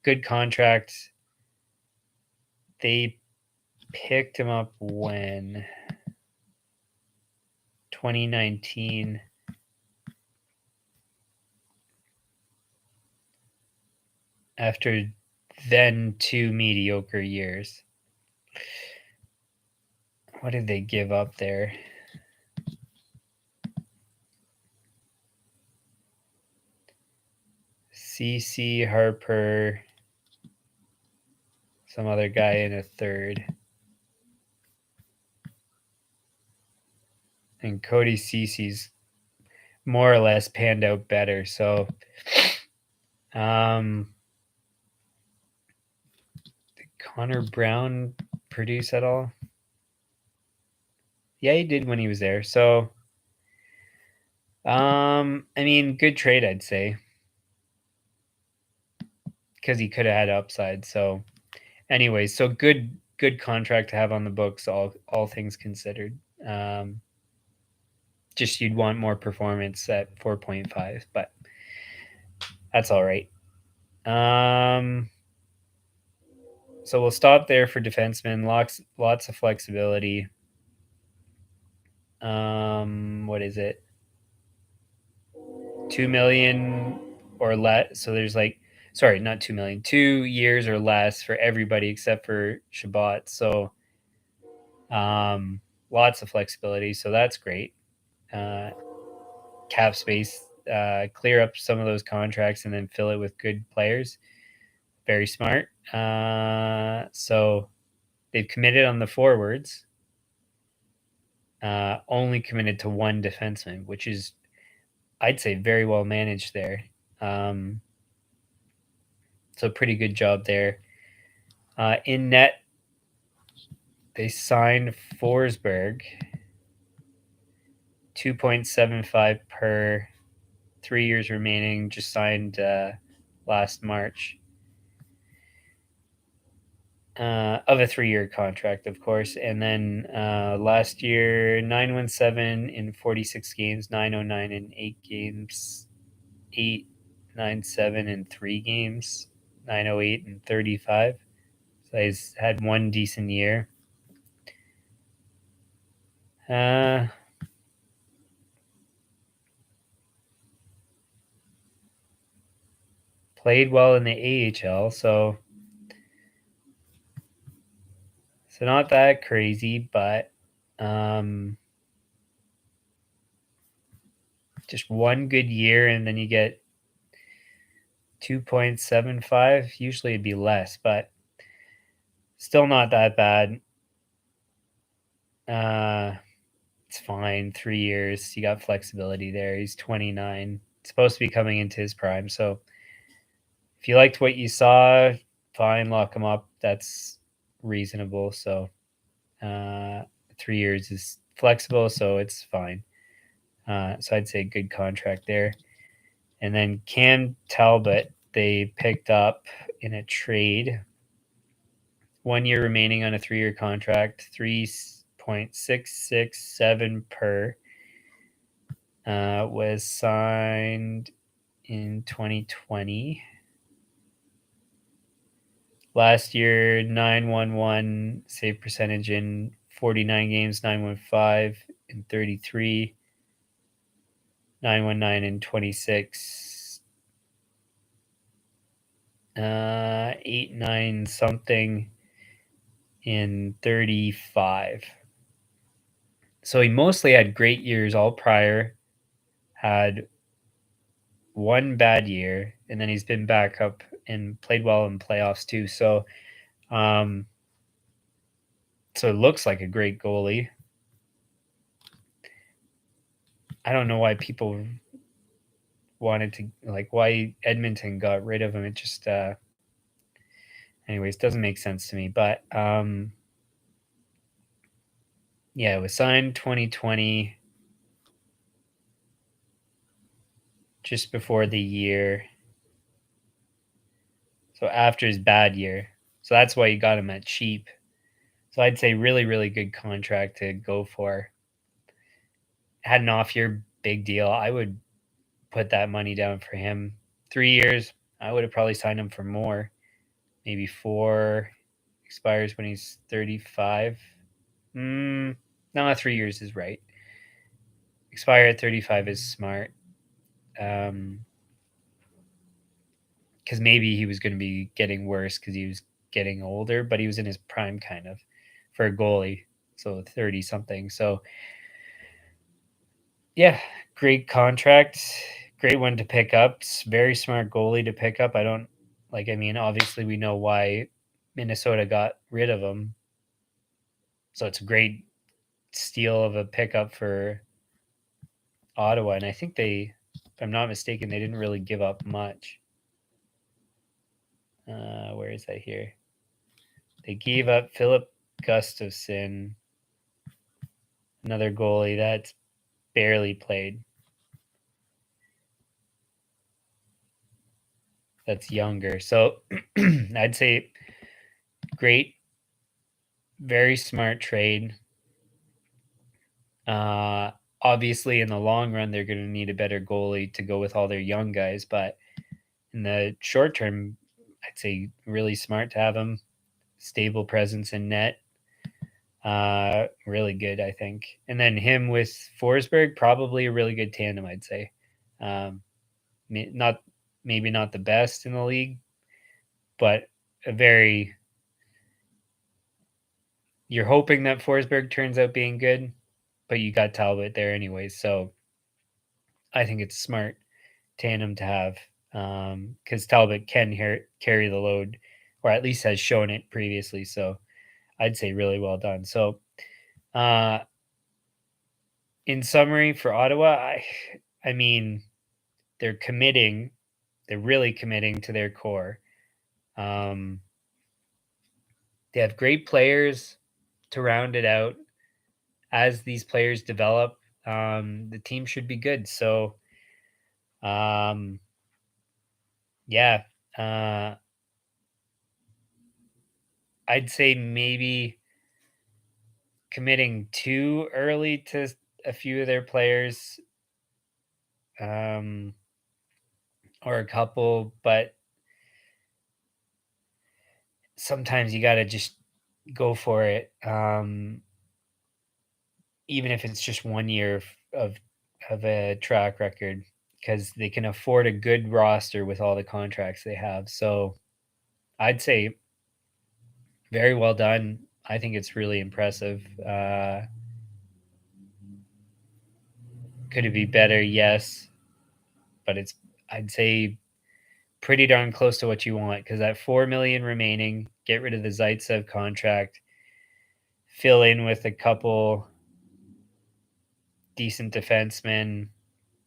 Speaker 1: good contract. They picked him up when 2019. After then 2 mediocre years. What did they give up there? CC Harper, some other guy in a third. And Cody Cece's more or less panned out better. So, did Connor Brown produce at all? Yeah, he did when he was there. So, I mean, good trade, I'd say, because he could have had upside. So, anyways, so good contract to have on the books, all things considered. Just you'd want more performance at 4.5, but that's all right. So we'll stop there for defensemen. Lots of flexibility. What is it? 2 million or less. So there's like, sorry, not 2 million. 2 years or less for everybody except for Shabbat. So lots of flexibility. So that's great. Cap space, clear up some of those contracts and then fill it with good players. Very smart. So they've committed on the forwards. Only committed to one defenseman, which is, I'd say, very well managed there. So pretty good job there. In net, they signed Forsberg, 2.75 per, 3 years remaining. Just signed last March. Of a 3-year contract, of course. And then last year, 917 in 46 games, 909 in 8 games, 897 in 3 games, 908 in 35. So he's had one decent year. Played well in the AHL, so not that crazy, but just one good year, and then you get 2.75. Usually it'd be less, but still not that bad. It's fine. 3 years. You got flexibility there. He's 29. Supposed to be coming into his prime. So if you liked what you saw, fine, lock him up. That's reasonable. So 3 years is flexible, so it's fine. So I'd say good contract there. And then Cam Talbot, they picked up in a trade. 1 year remaining on a 3-year contract, 3.667 per. Was signed in 2020. Last year, 911 save percentage in 49 games, 915 in 33, 919 in 26, 89 something in 35. So he mostly had great years all prior, had one bad year, and then he's been back up and played well in playoffs too. So so it looks like a great goalie. I don't know why people wanted to, like, why Edmonton got rid of him. It just anyways, doesn't make sense to me. But yeah, it was signed 2020, just before the year. So after his bad year. So that's why you got him at cheap. So I'd say really, really good contract to go for. Had an off year, big deal. I would put that money down for him. 3 years, I would have probably signed him for more. Maybe 4. Expires when he's 35. No, 3 years is right. Expire at 35 is smart. Because maybe he was going to be getting worse because he was getting older, but he was in his prime kind of for a goalie. So 30 something. So yeah, great contract. Great one to pick up. Very smart goalie to pick up. I mean, obviously we know why Minnesota got rid of him. So it's a great steal of a pickup for Ottawa, and I think they, if I'm not mistaken, they didn't really give up much. Where is that here? They gave up Philip Gustafson, another goalie that's barely played. That's younger. So I'd say great, very smart trade. Obviously, in the long run, they're going to need a better goalie to go with all their young guys. But in the short term, I'd say really smart to have him. Stable presence in net. Really good, I think. And then him with Forsberg, probably a really good tandem, I'd say. Um, not maybe not the best in the league, but a very. You're hoping that Forsberg turns out being good, but you got Talbot there anyways. So I think it's smart tandem to have because Talbot can carry the load, or at least has shown it previously. So I'd say really well done. So, uh, in summary for Ottawa, I mean, they're committing, they're really committing to their core. Um, they have great players to round it out. As these players develop, the team should be good. So, um, yeah, uh, I'd say maybe committing too early to a few of their players, um, or a couple, but sometimes you got to just go for it. Even if it's just 1 year of a track record, because they can afford a good roster with all the contracts they have. So I'd say very well done. I think it's really impressive. Could it be better? Yes, but it's, I'd say, pretty darn close to what you want because that 4 million remaining, get rid of the Zaitsev contract, fill in with a couple decent defensemen,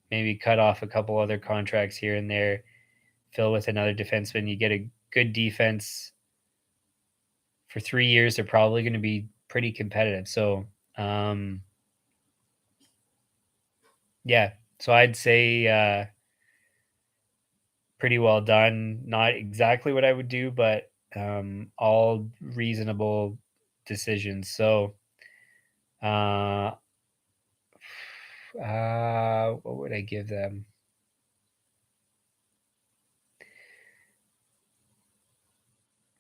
Speaker 1: maybe cut off a couple other contracts here and there, fill with another defenseman. You get a good defense for 3 years. They're probably going to be pretty competitive. So, um, yeah. So I'd say pretty well done. Not exactly what I would do, but all reasonable decisions. So, uh, what would I give them?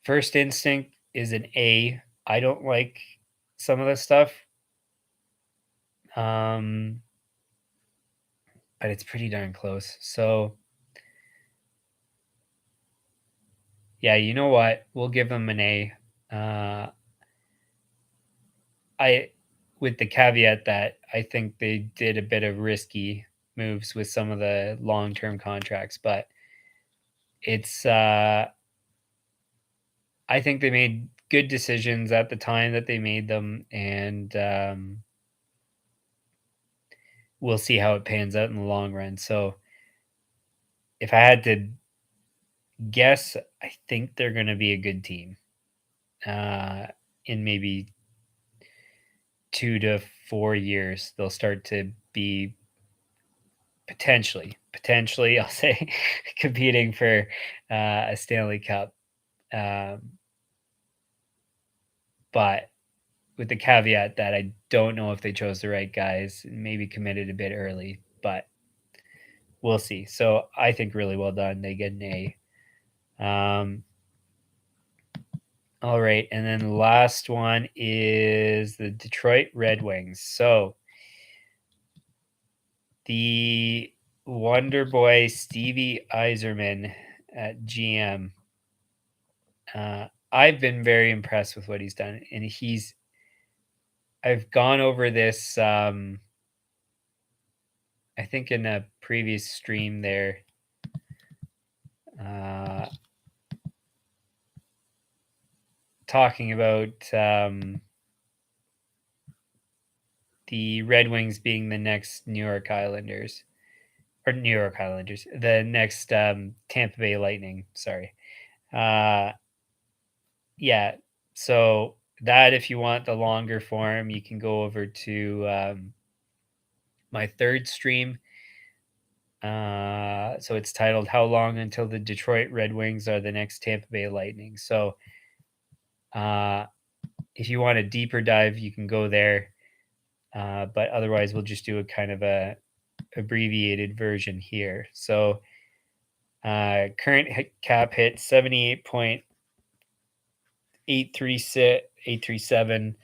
Speaker 1: First instinct is an A. I don't like some of the stuff, um, but it's pretty darn close. So, yeah, you know what? We'll give them an A. Uh, I, with the caveat that I think they did a bit of risky moves with some of the long-term contracts, but it's I think they made good decisions at the time that they made them, and we'll see how it pans out in the long run. So, if I had to guess, I think they're going to be a good team uh, in maybe 2 to 4 years. They'll start to be potentially, I'll say, competing for a Stanley Cup. Um, but with the caveat that I don't know if they chose the right guys, maybe committed a bit early, but we'll see. So I think really well done. They get an A. All right, and then the last one is the Detroit Red Wings. So the Wonder Boy Stevie Eiserman at GM. I've been very impressed with what he's done, and I've gone over this. I think in a previous stream there, uh, talking about the Red Wings being the next New York Islanders, the next Tampa Bay Lightning. Sorry. Uh, yeah. So that if you want the longer form, you can go over to my third stream. So it's titled "How Long Until the Detroit Red Wings Are the Next Tampa Bay Lightning." So if you want a deeper dive, you can go there. But otherwise, we'll just do a kind of a abbreviated version here. So current cap hit 78.837,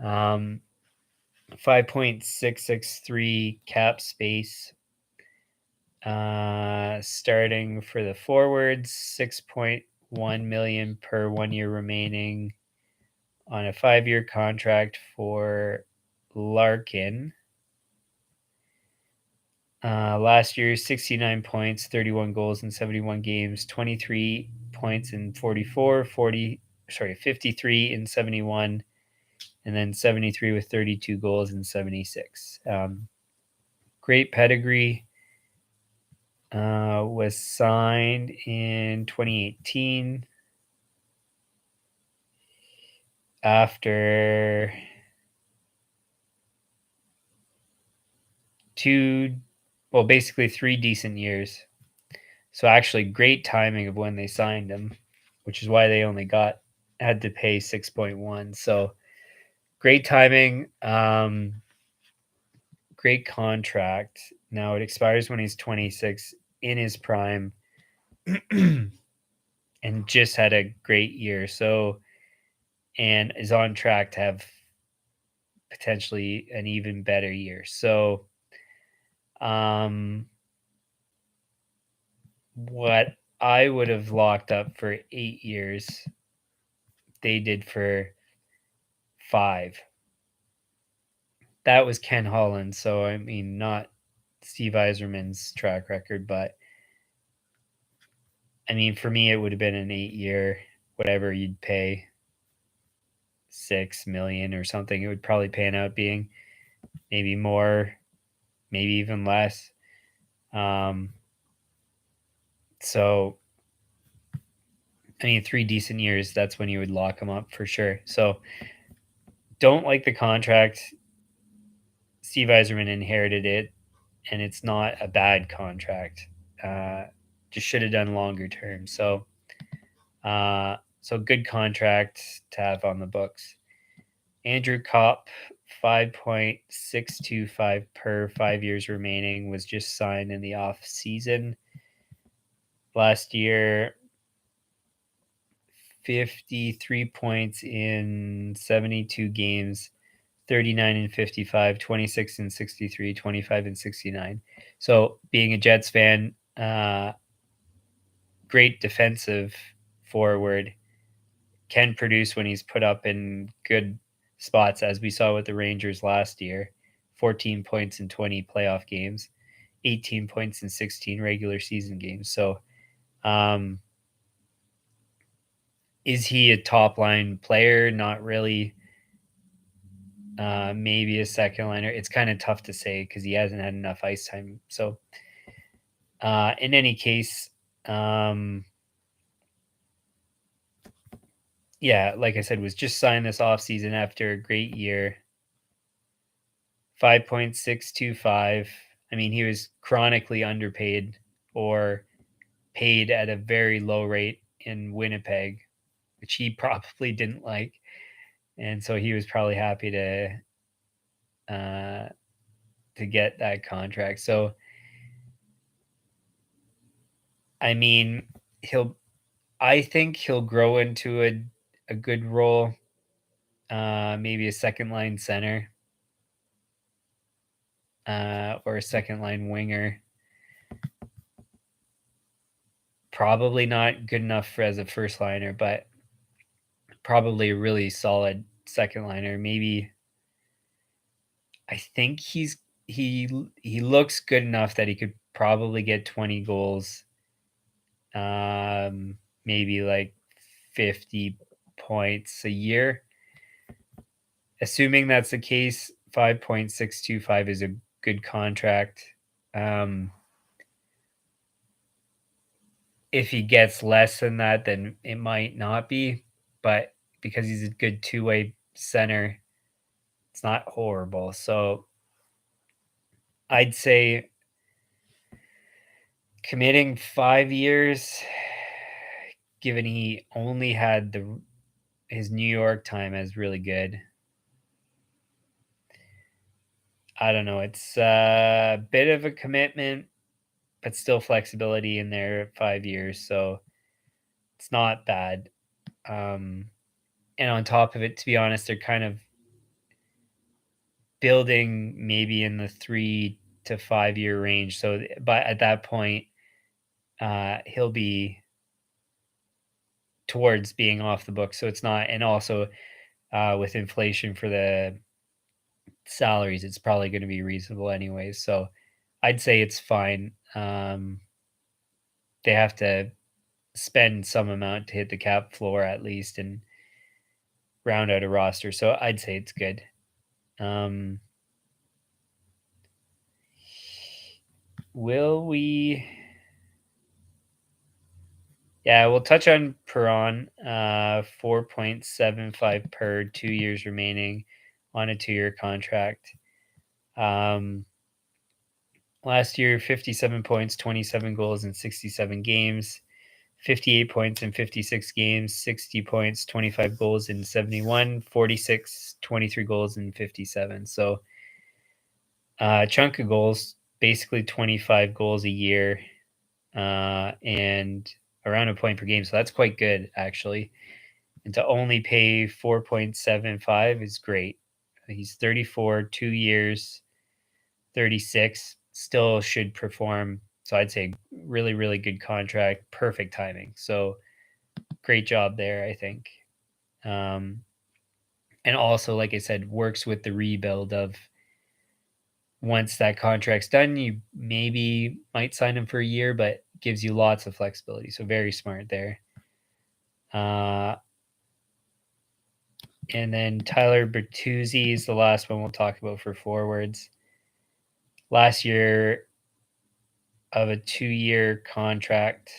Speaker 1: 5.663 cap space. Starting for the forwards, 6.1 million per 1 year remaining on a 5-year contract for Larkin. Last year, 69 points, 31 goals in 71 games, 23 points in 53 in 71, and then 73 with 32 goals in 76. Great pedigree. Was signed in 2018 after basically 3 decent years. So actually great timing of when they signed him, which is why they only had to pay 6.1. So great timing, great contract. Now it expires when he's 26, in his prime, and just had a great year. So, and is on track to have potentially an even better year. So, what I would have locked up for 8 years, they did for 5. That was Ken Holland. So, I mean, not Steve Yzerman's track record, but I mean, for me, it would have been an 8-year, whatever you'd pay, 6 million or something. It would probably pan out being maybe more, maybe even less. So, I mean, 3 decent years, that's when you would lock them up for sure. So, don't like the contract. Steve Yzerman inherited it, and it's not a bad contract. Just should have done longer term. So, good contract to have on the books. Andrew Kopp, 5.625 per 5 years remaining, was just signed in the off season. Last year, 53 points in 72 games, 39 and 55, 26 and 63, 25 and 69. So being a Jets fan, great defensive forward, can produce when he's put up in good spots, as we saw with the Rangers last year. 14 points in 20 playoff games, 18 points in 16 regular season games. So, is he a top line player? Not really. Maybe a second liner. It's kind of tough to say because he hasn't had enough ice time. So, in any case, yeah, like I said, was just signed this offseason after a great year. 5.625. I mean, he was chronically underpaid or paid at a very low rate in Winnipeg, which he probably didn't like. And so he was probably happy to get that contract. So, I mean, I think he'll grow into a good role, maybe a second line center, or a second line winger. Probably not good enough as a first liner, but probably a really solid second liner. Maybe I think he looks good enough that he could probably get 20 goals, maybe like 50 points a year. Assuming that's the case, 5.625 is a good contract. If he gets less than that, then it might not be, but because he's a good two-way center, it's not horrible. So I'd say committing 5 years, given he only had his New York time as really good. I don't know. It's a bit of a commitment, but still flexibility in there at 5 years, so it's not bad. And on top of it, to be honest, they're kind of building maybe in the 3 to 5 year range. So, but at that point, he'll be towards being off the book. So it's not, and also with inflation for the salaries, it's probably going to be reasonable anyways. So I'd say it's fine. They have to spend some amount to hit the cap floor at least and round out a roster. So I'd say it's good. Will we? Yeah, we'll touch on Perron. 4.75 per 2 years remaining on a 2 year contract. Last year, 57 points, 27 goals in 67 games, 58 points in 56 games, 60 points, 25 goals in 71, 46, 23 goals in 57. So, chunk of goals, basically 25 goals a year, and around a point per game. So that's quite good, actually. And to only pay 4.75 is great. He's 34, 2 years, 36, still should perform. So I'd say really, really good contract, perfect timing. So great job there, I think. And also, like I said, works with the rebuild of once that contract's done, you maybe might sign him for a year, but gives you lots of flexibility. So very smart there. And then Tyler Bertuzzi is the last one we'll talk about for forwards. Last year of a 2 year contract.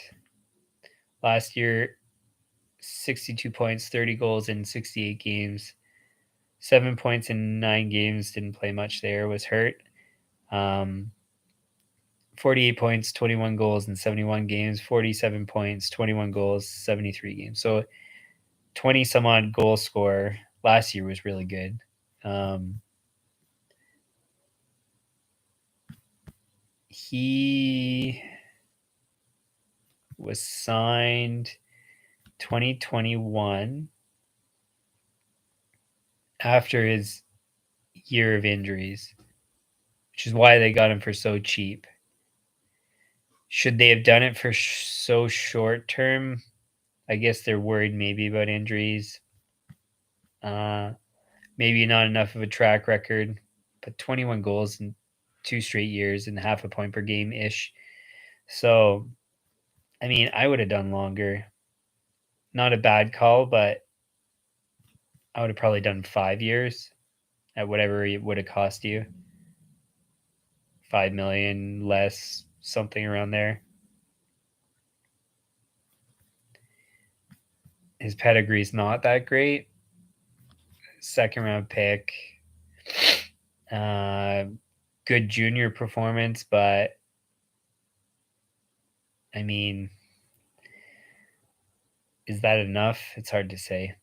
Speaker 1: Last year, 62 points, 30 goals in 68 games. 7 points in 9 games. Didn't play much there. Was hurt. 48 points, 21 goals in 71 games. 47 points, 21 goals, 73 games. So 20 some odd goal scorer. Last year was really good. He was signed 2021 after his year of injuries, which is why they got him for so cheap. Should they have done it for so short term? I guess they're worried maybe about injuries. Maybe not enough of a track record, but 21 goals in 2 straight years and half a point per game ish. So, I mean, I would have done longer. Not a bad call, but I would have probably done 5 years at whatever it would have cost you. 5 million less, something around there. His pedigree's not that great. Second round pick. Good junior performance, but I mean, is that enough? It's hard to say.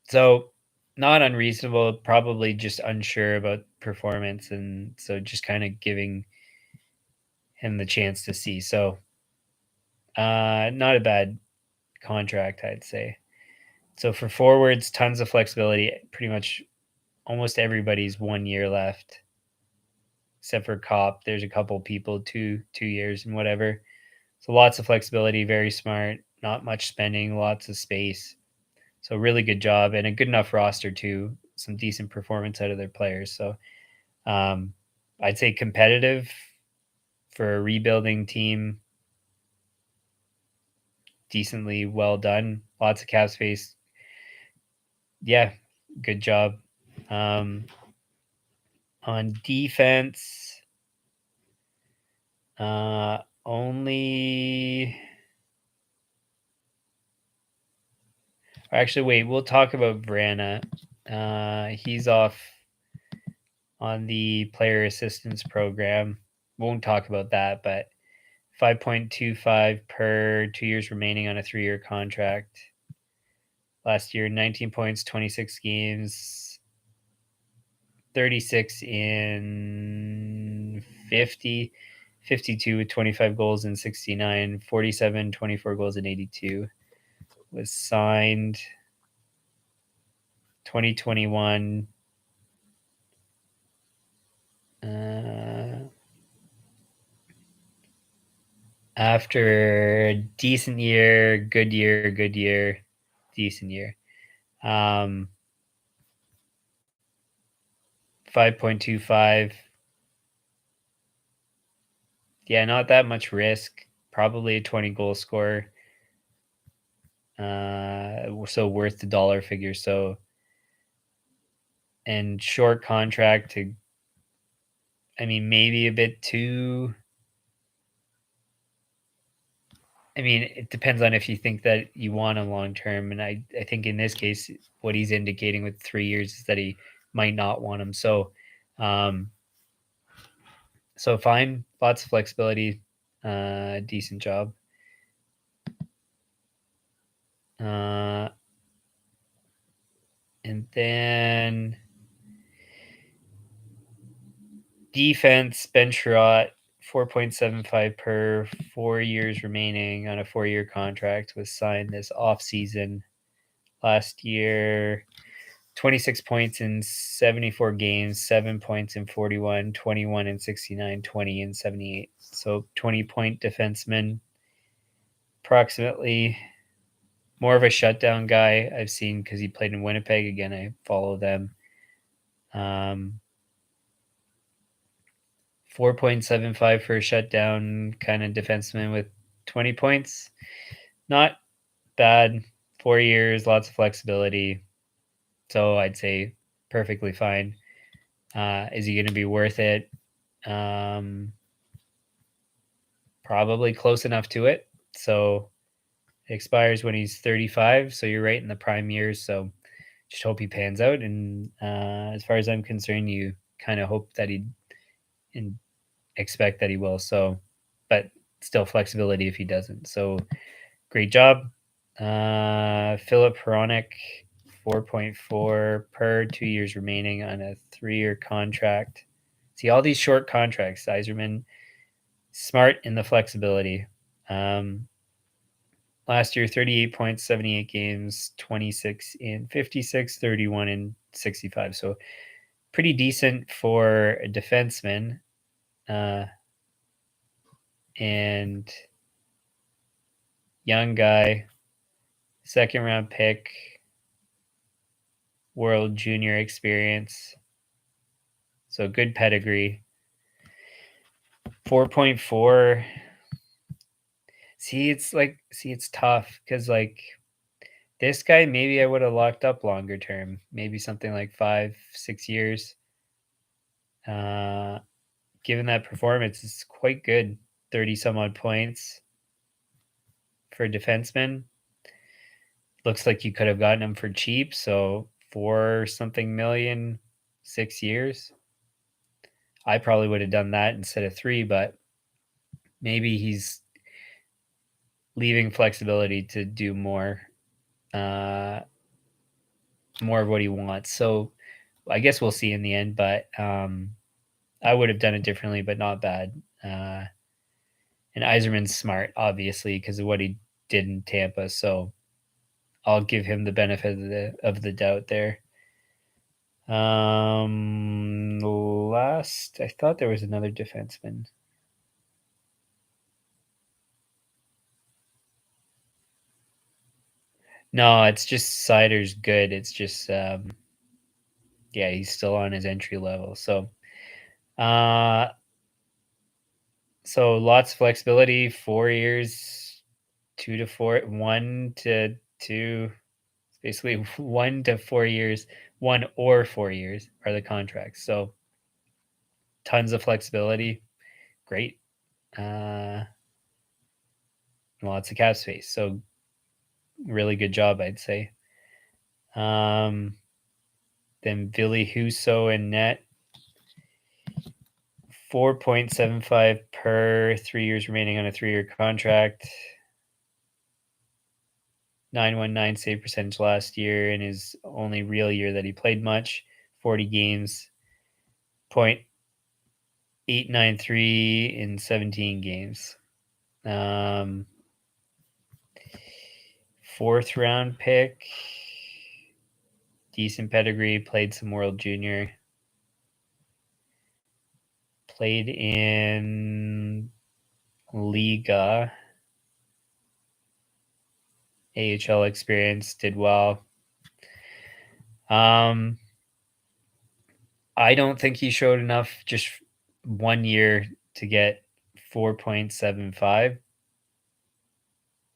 Speaker 1: So not unreasonable, probably just unsure about performance, and so just kind of giving him the chance to see. So not a bad contract, I'd say. So for forwards, tons of flexibility. Pretty much almost everybody's 1 year left, except for Cop. There's a couple people 2 years and whatever. So lots of flexibility, very smart, not much spending, lots of space. So really good job and a good enough roster too. Some decent performance out of their players. So I'd say competitive for a rebuilding team. Decently well done. Lots of cap space. Yeah, good job. On defense, only. Actually, wait. We'll talk about Vrana. He's off on the player assistance program. Won't talk about that, but 5.25 per 2 years remaining on a 3-year contract. Last year, 19 points, 26 games, 36 in 50, 52 with 25 goals in 69, 47, 24 goals in 82. Was signed 2021. After a decent year, good year, decent year. 5.25. Yeah, not that much risk. Probably a 20 goal scorer. So worth the dollar figure. So, and short contract to, I mean, maybe a bit too. I mean, it depends on if you think that you want him long term. And I think in this case, what he's indicating with 3 years is that he might not want him. So fine, lots of flexibility, decent job. And then defense, Ben Sherratt, 4.75 per 4 years remaining on a 4-year contract, was signed this offseason. Last year, 26 points in 74 games, 7 points in 41, 21 in 69, 20 in 78. So 20-point defenseman, approximately. More of a shutdown guy I've seen because he played in Winnipeg. Again, I follow them. 4.75 for a shutdown kind of defenseman with 20 points. Not bad. 4 years, lots of flexibility. So I'd say perfectly fine. Is he going to be worth it? Probably close enough to it. So it expires when he's 35. So you're right in the prime years. So just hope he pans out. And as far as I'm concerned, you kind of hope that he'd expect that he will. So, but still flexibility if he doesn't. So great job. Philip Hronik, 4.4 per 2 years remaining on a 3-year contract. See all these short contracts, Yzerman, smart in the flexibility. Last year, 38 points, 78 games, 26 in 56, 31 in 65. So pretty decent for a defenseman. And young guy, second round pick, world junior experience. So good pedigree. 4.4. It's tough because this guy, maybe I would have locked up longer term, maybe something like 5-6 years. Given that performance, it's quite good. 30 some odd points for a defenseman. Looks like you could have gotten him for cheap. So 4 something million, 6 years. I probably would have done that instead of 3, but maybe he's leaving flexibility to do more of what he wants. So I guess we'll see in the end, but I would have done it differently, but not bad. And Yzerman's smart, obviously, because of what he did in Tampa. So I'll give him the benefit of the doubt there. Last, I thought there was another defenseman. No, it's just Sider's good. It's just yeah, he's still on his entry level. So so lots of flexibility, 4 years, 2 to 4, 1 to 2, Basically, 1 to 4 years, 1 or 4 years are the contracts. So tons of flexibility. Great. Uh, Lots of cap space. So really good job, I'd say. Then Billy Huso in net, 4.75 per 3 years remaining on a 3-year contract. 919 save percentage last year in his only real year that he played much, 40 games. 0.893 in 17 games. Fourth round pick, decent pedigree, played some World Junior, played in Liga, AHL experience, did well. I don't think he showed enough just 1 year to get 4.75,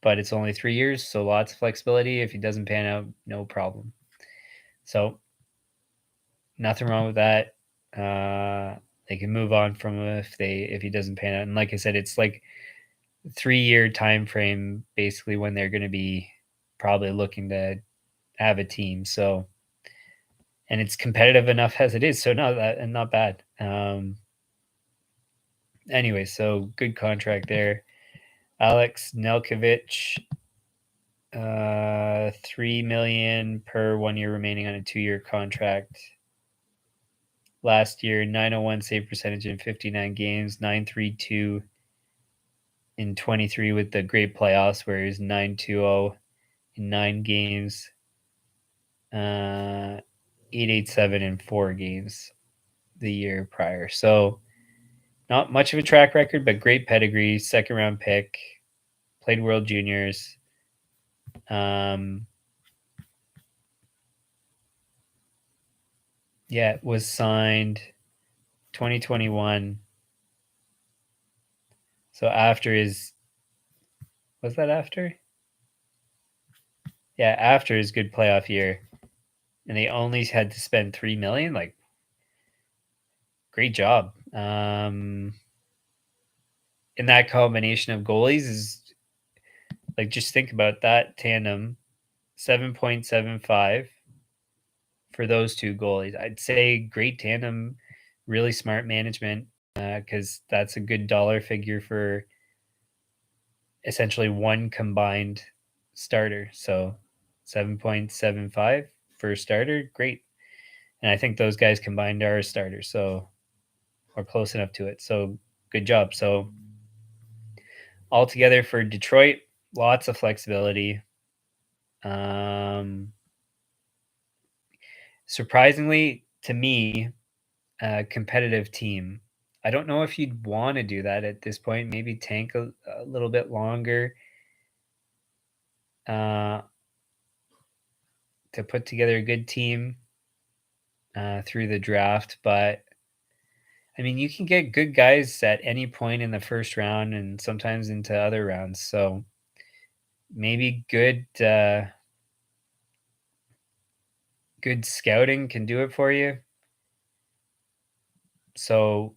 Speaker 1: but it's only 3 years, so lots of flexibility. If he doesn't pan out, no problem. So nothing wrong with that. They can move on from him if he doesn't pan out. And like I said, it's like 3-year time frame basically when they're going to be probably looking to have a team. So, and it's competitive enough as it is, so not bad. Anyway, so good contract there. Alex Nelkovich, $3 million per 1 year remaining on a 2-year contract. Last year, 901 save percentage in 59 games, 932 in 23 with the great playoffs where he was 920 in 9 games, 887 in 4 games the year prior. So not much of a track record, but great pedigree, second round pick, played World Juniors. Was signed 2021. So after his, was that after? Yeah, after his good playoff year, and they only had to spend $3 million. Like, great job. And that combination of goalies is like, just think about that tandem, 7.75 for those two goalies. I'd say great tandem, really smart management, because that's a good dollar figure for essentially one combined starter. So 7.75 for a starter, great. And I think those guys combined are starters, so or close enough to it. So good job. So altogether for Detroit, lots of flexibility. Surprisingly to me, a competitive team. I don't know if you'd want to do that at this point. Maybe tank a little bit longer to put together a good team through the draft. But I mean, you can get good guys at any point in the first round and sometimes into other rounds. So maybe good scouting can do it for you. So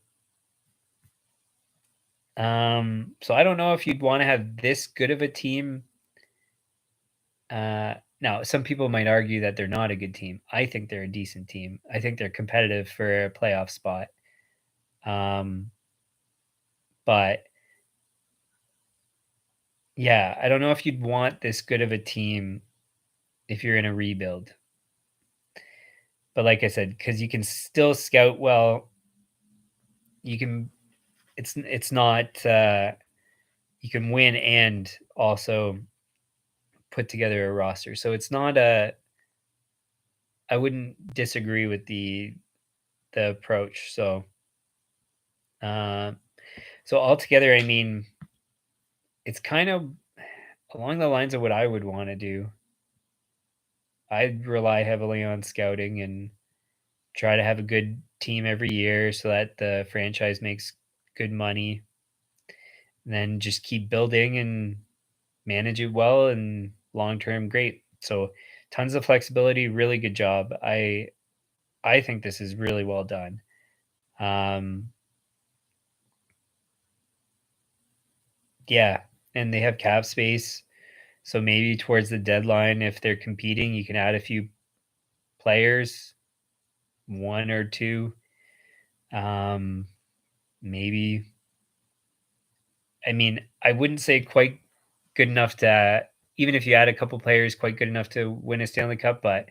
Speaker 1: so I don't know if you'd want to have this good of a team. Now, some people might argue that they're not a good team. I think they're a decent team. I think they're competitive for a playoff spot. But yeah, I don't know if you'd want this good of a team if you're in a rebuild. But like I said, because you can still scout well, you can. It's not. You can win and also put together a roster. So it's not a. I wouldn't disagree with the approach. So, uh, so altogether, I mean, it's kind of along the lines of what I would want to do. I'd rely heavily on scouting and try to have a good team every year so that the franchise makes good money. And then just keep building and manage it well and long term great. So tons of flexibility, really good job. I think this is really well done. Um, yeah, and they have cap space, so maybe towards the deadline, if they're competing, you can add a few players, 1 or 2. Um, maybe I mean, I wouldn't say quite good enough to even if you add a couple players, quite good enough to win a Stanley Cup, but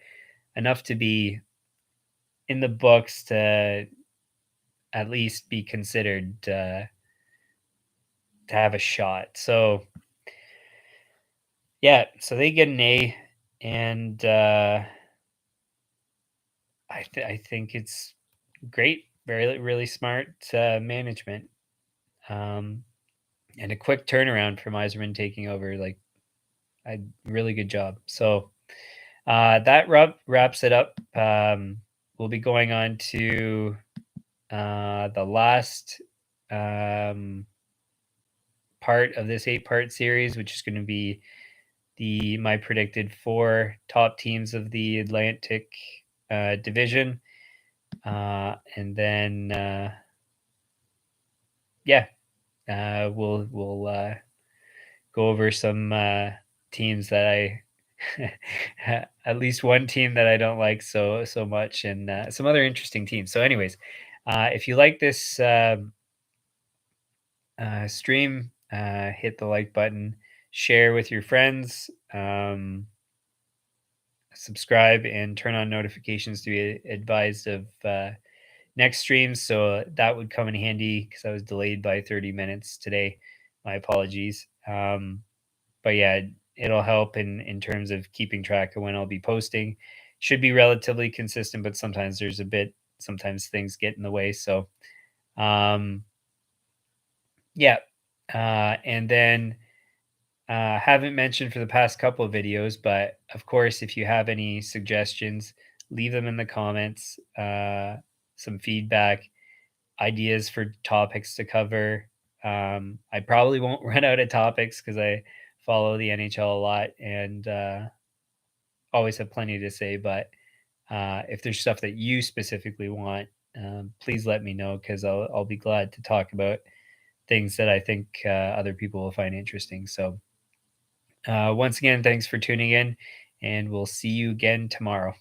Speaker 1: enough to be in the books to at least be considered to have a shot. So yeah, so they get an A, and I think it's great, very really smart management, um, and a quick turnaround from Eiserman taking over. Like, I really good job. So that wraps it up. We'll be going on to the last um, part of this 8-part series, which is going to be the my predicted 4 top teams of the Atlantic division, and then yeah, we'll go over some teams that I at least one team that I don't like so much, and some other interesting teams. So, anyways, if you like this stream, hit the like button, share with your friends, subscribe, and turn on notifications to be advised of next streams. So that would come in handy because I was delayed by 30 minutes today. My apologies. But yeah, it'll help in terms of keeping track of when I'll be posting. Should be relatively consistent, but sometimes sometimes things get in the way. So um, yeah, and then haven't mentioned for the past couple of videos, but of course, if you have any suggestions, leave them in the comments. Some feedback, ideas for topics to cover. I probably won't run out of topics because I follow the NHL a lot and always have plenty to say. But if there's stuff that you specifically want, please let me know because I'll be glad to talk about things that I think other people will find interesting. So once again, thanks for tuning in, and we'll see you again tomorrow.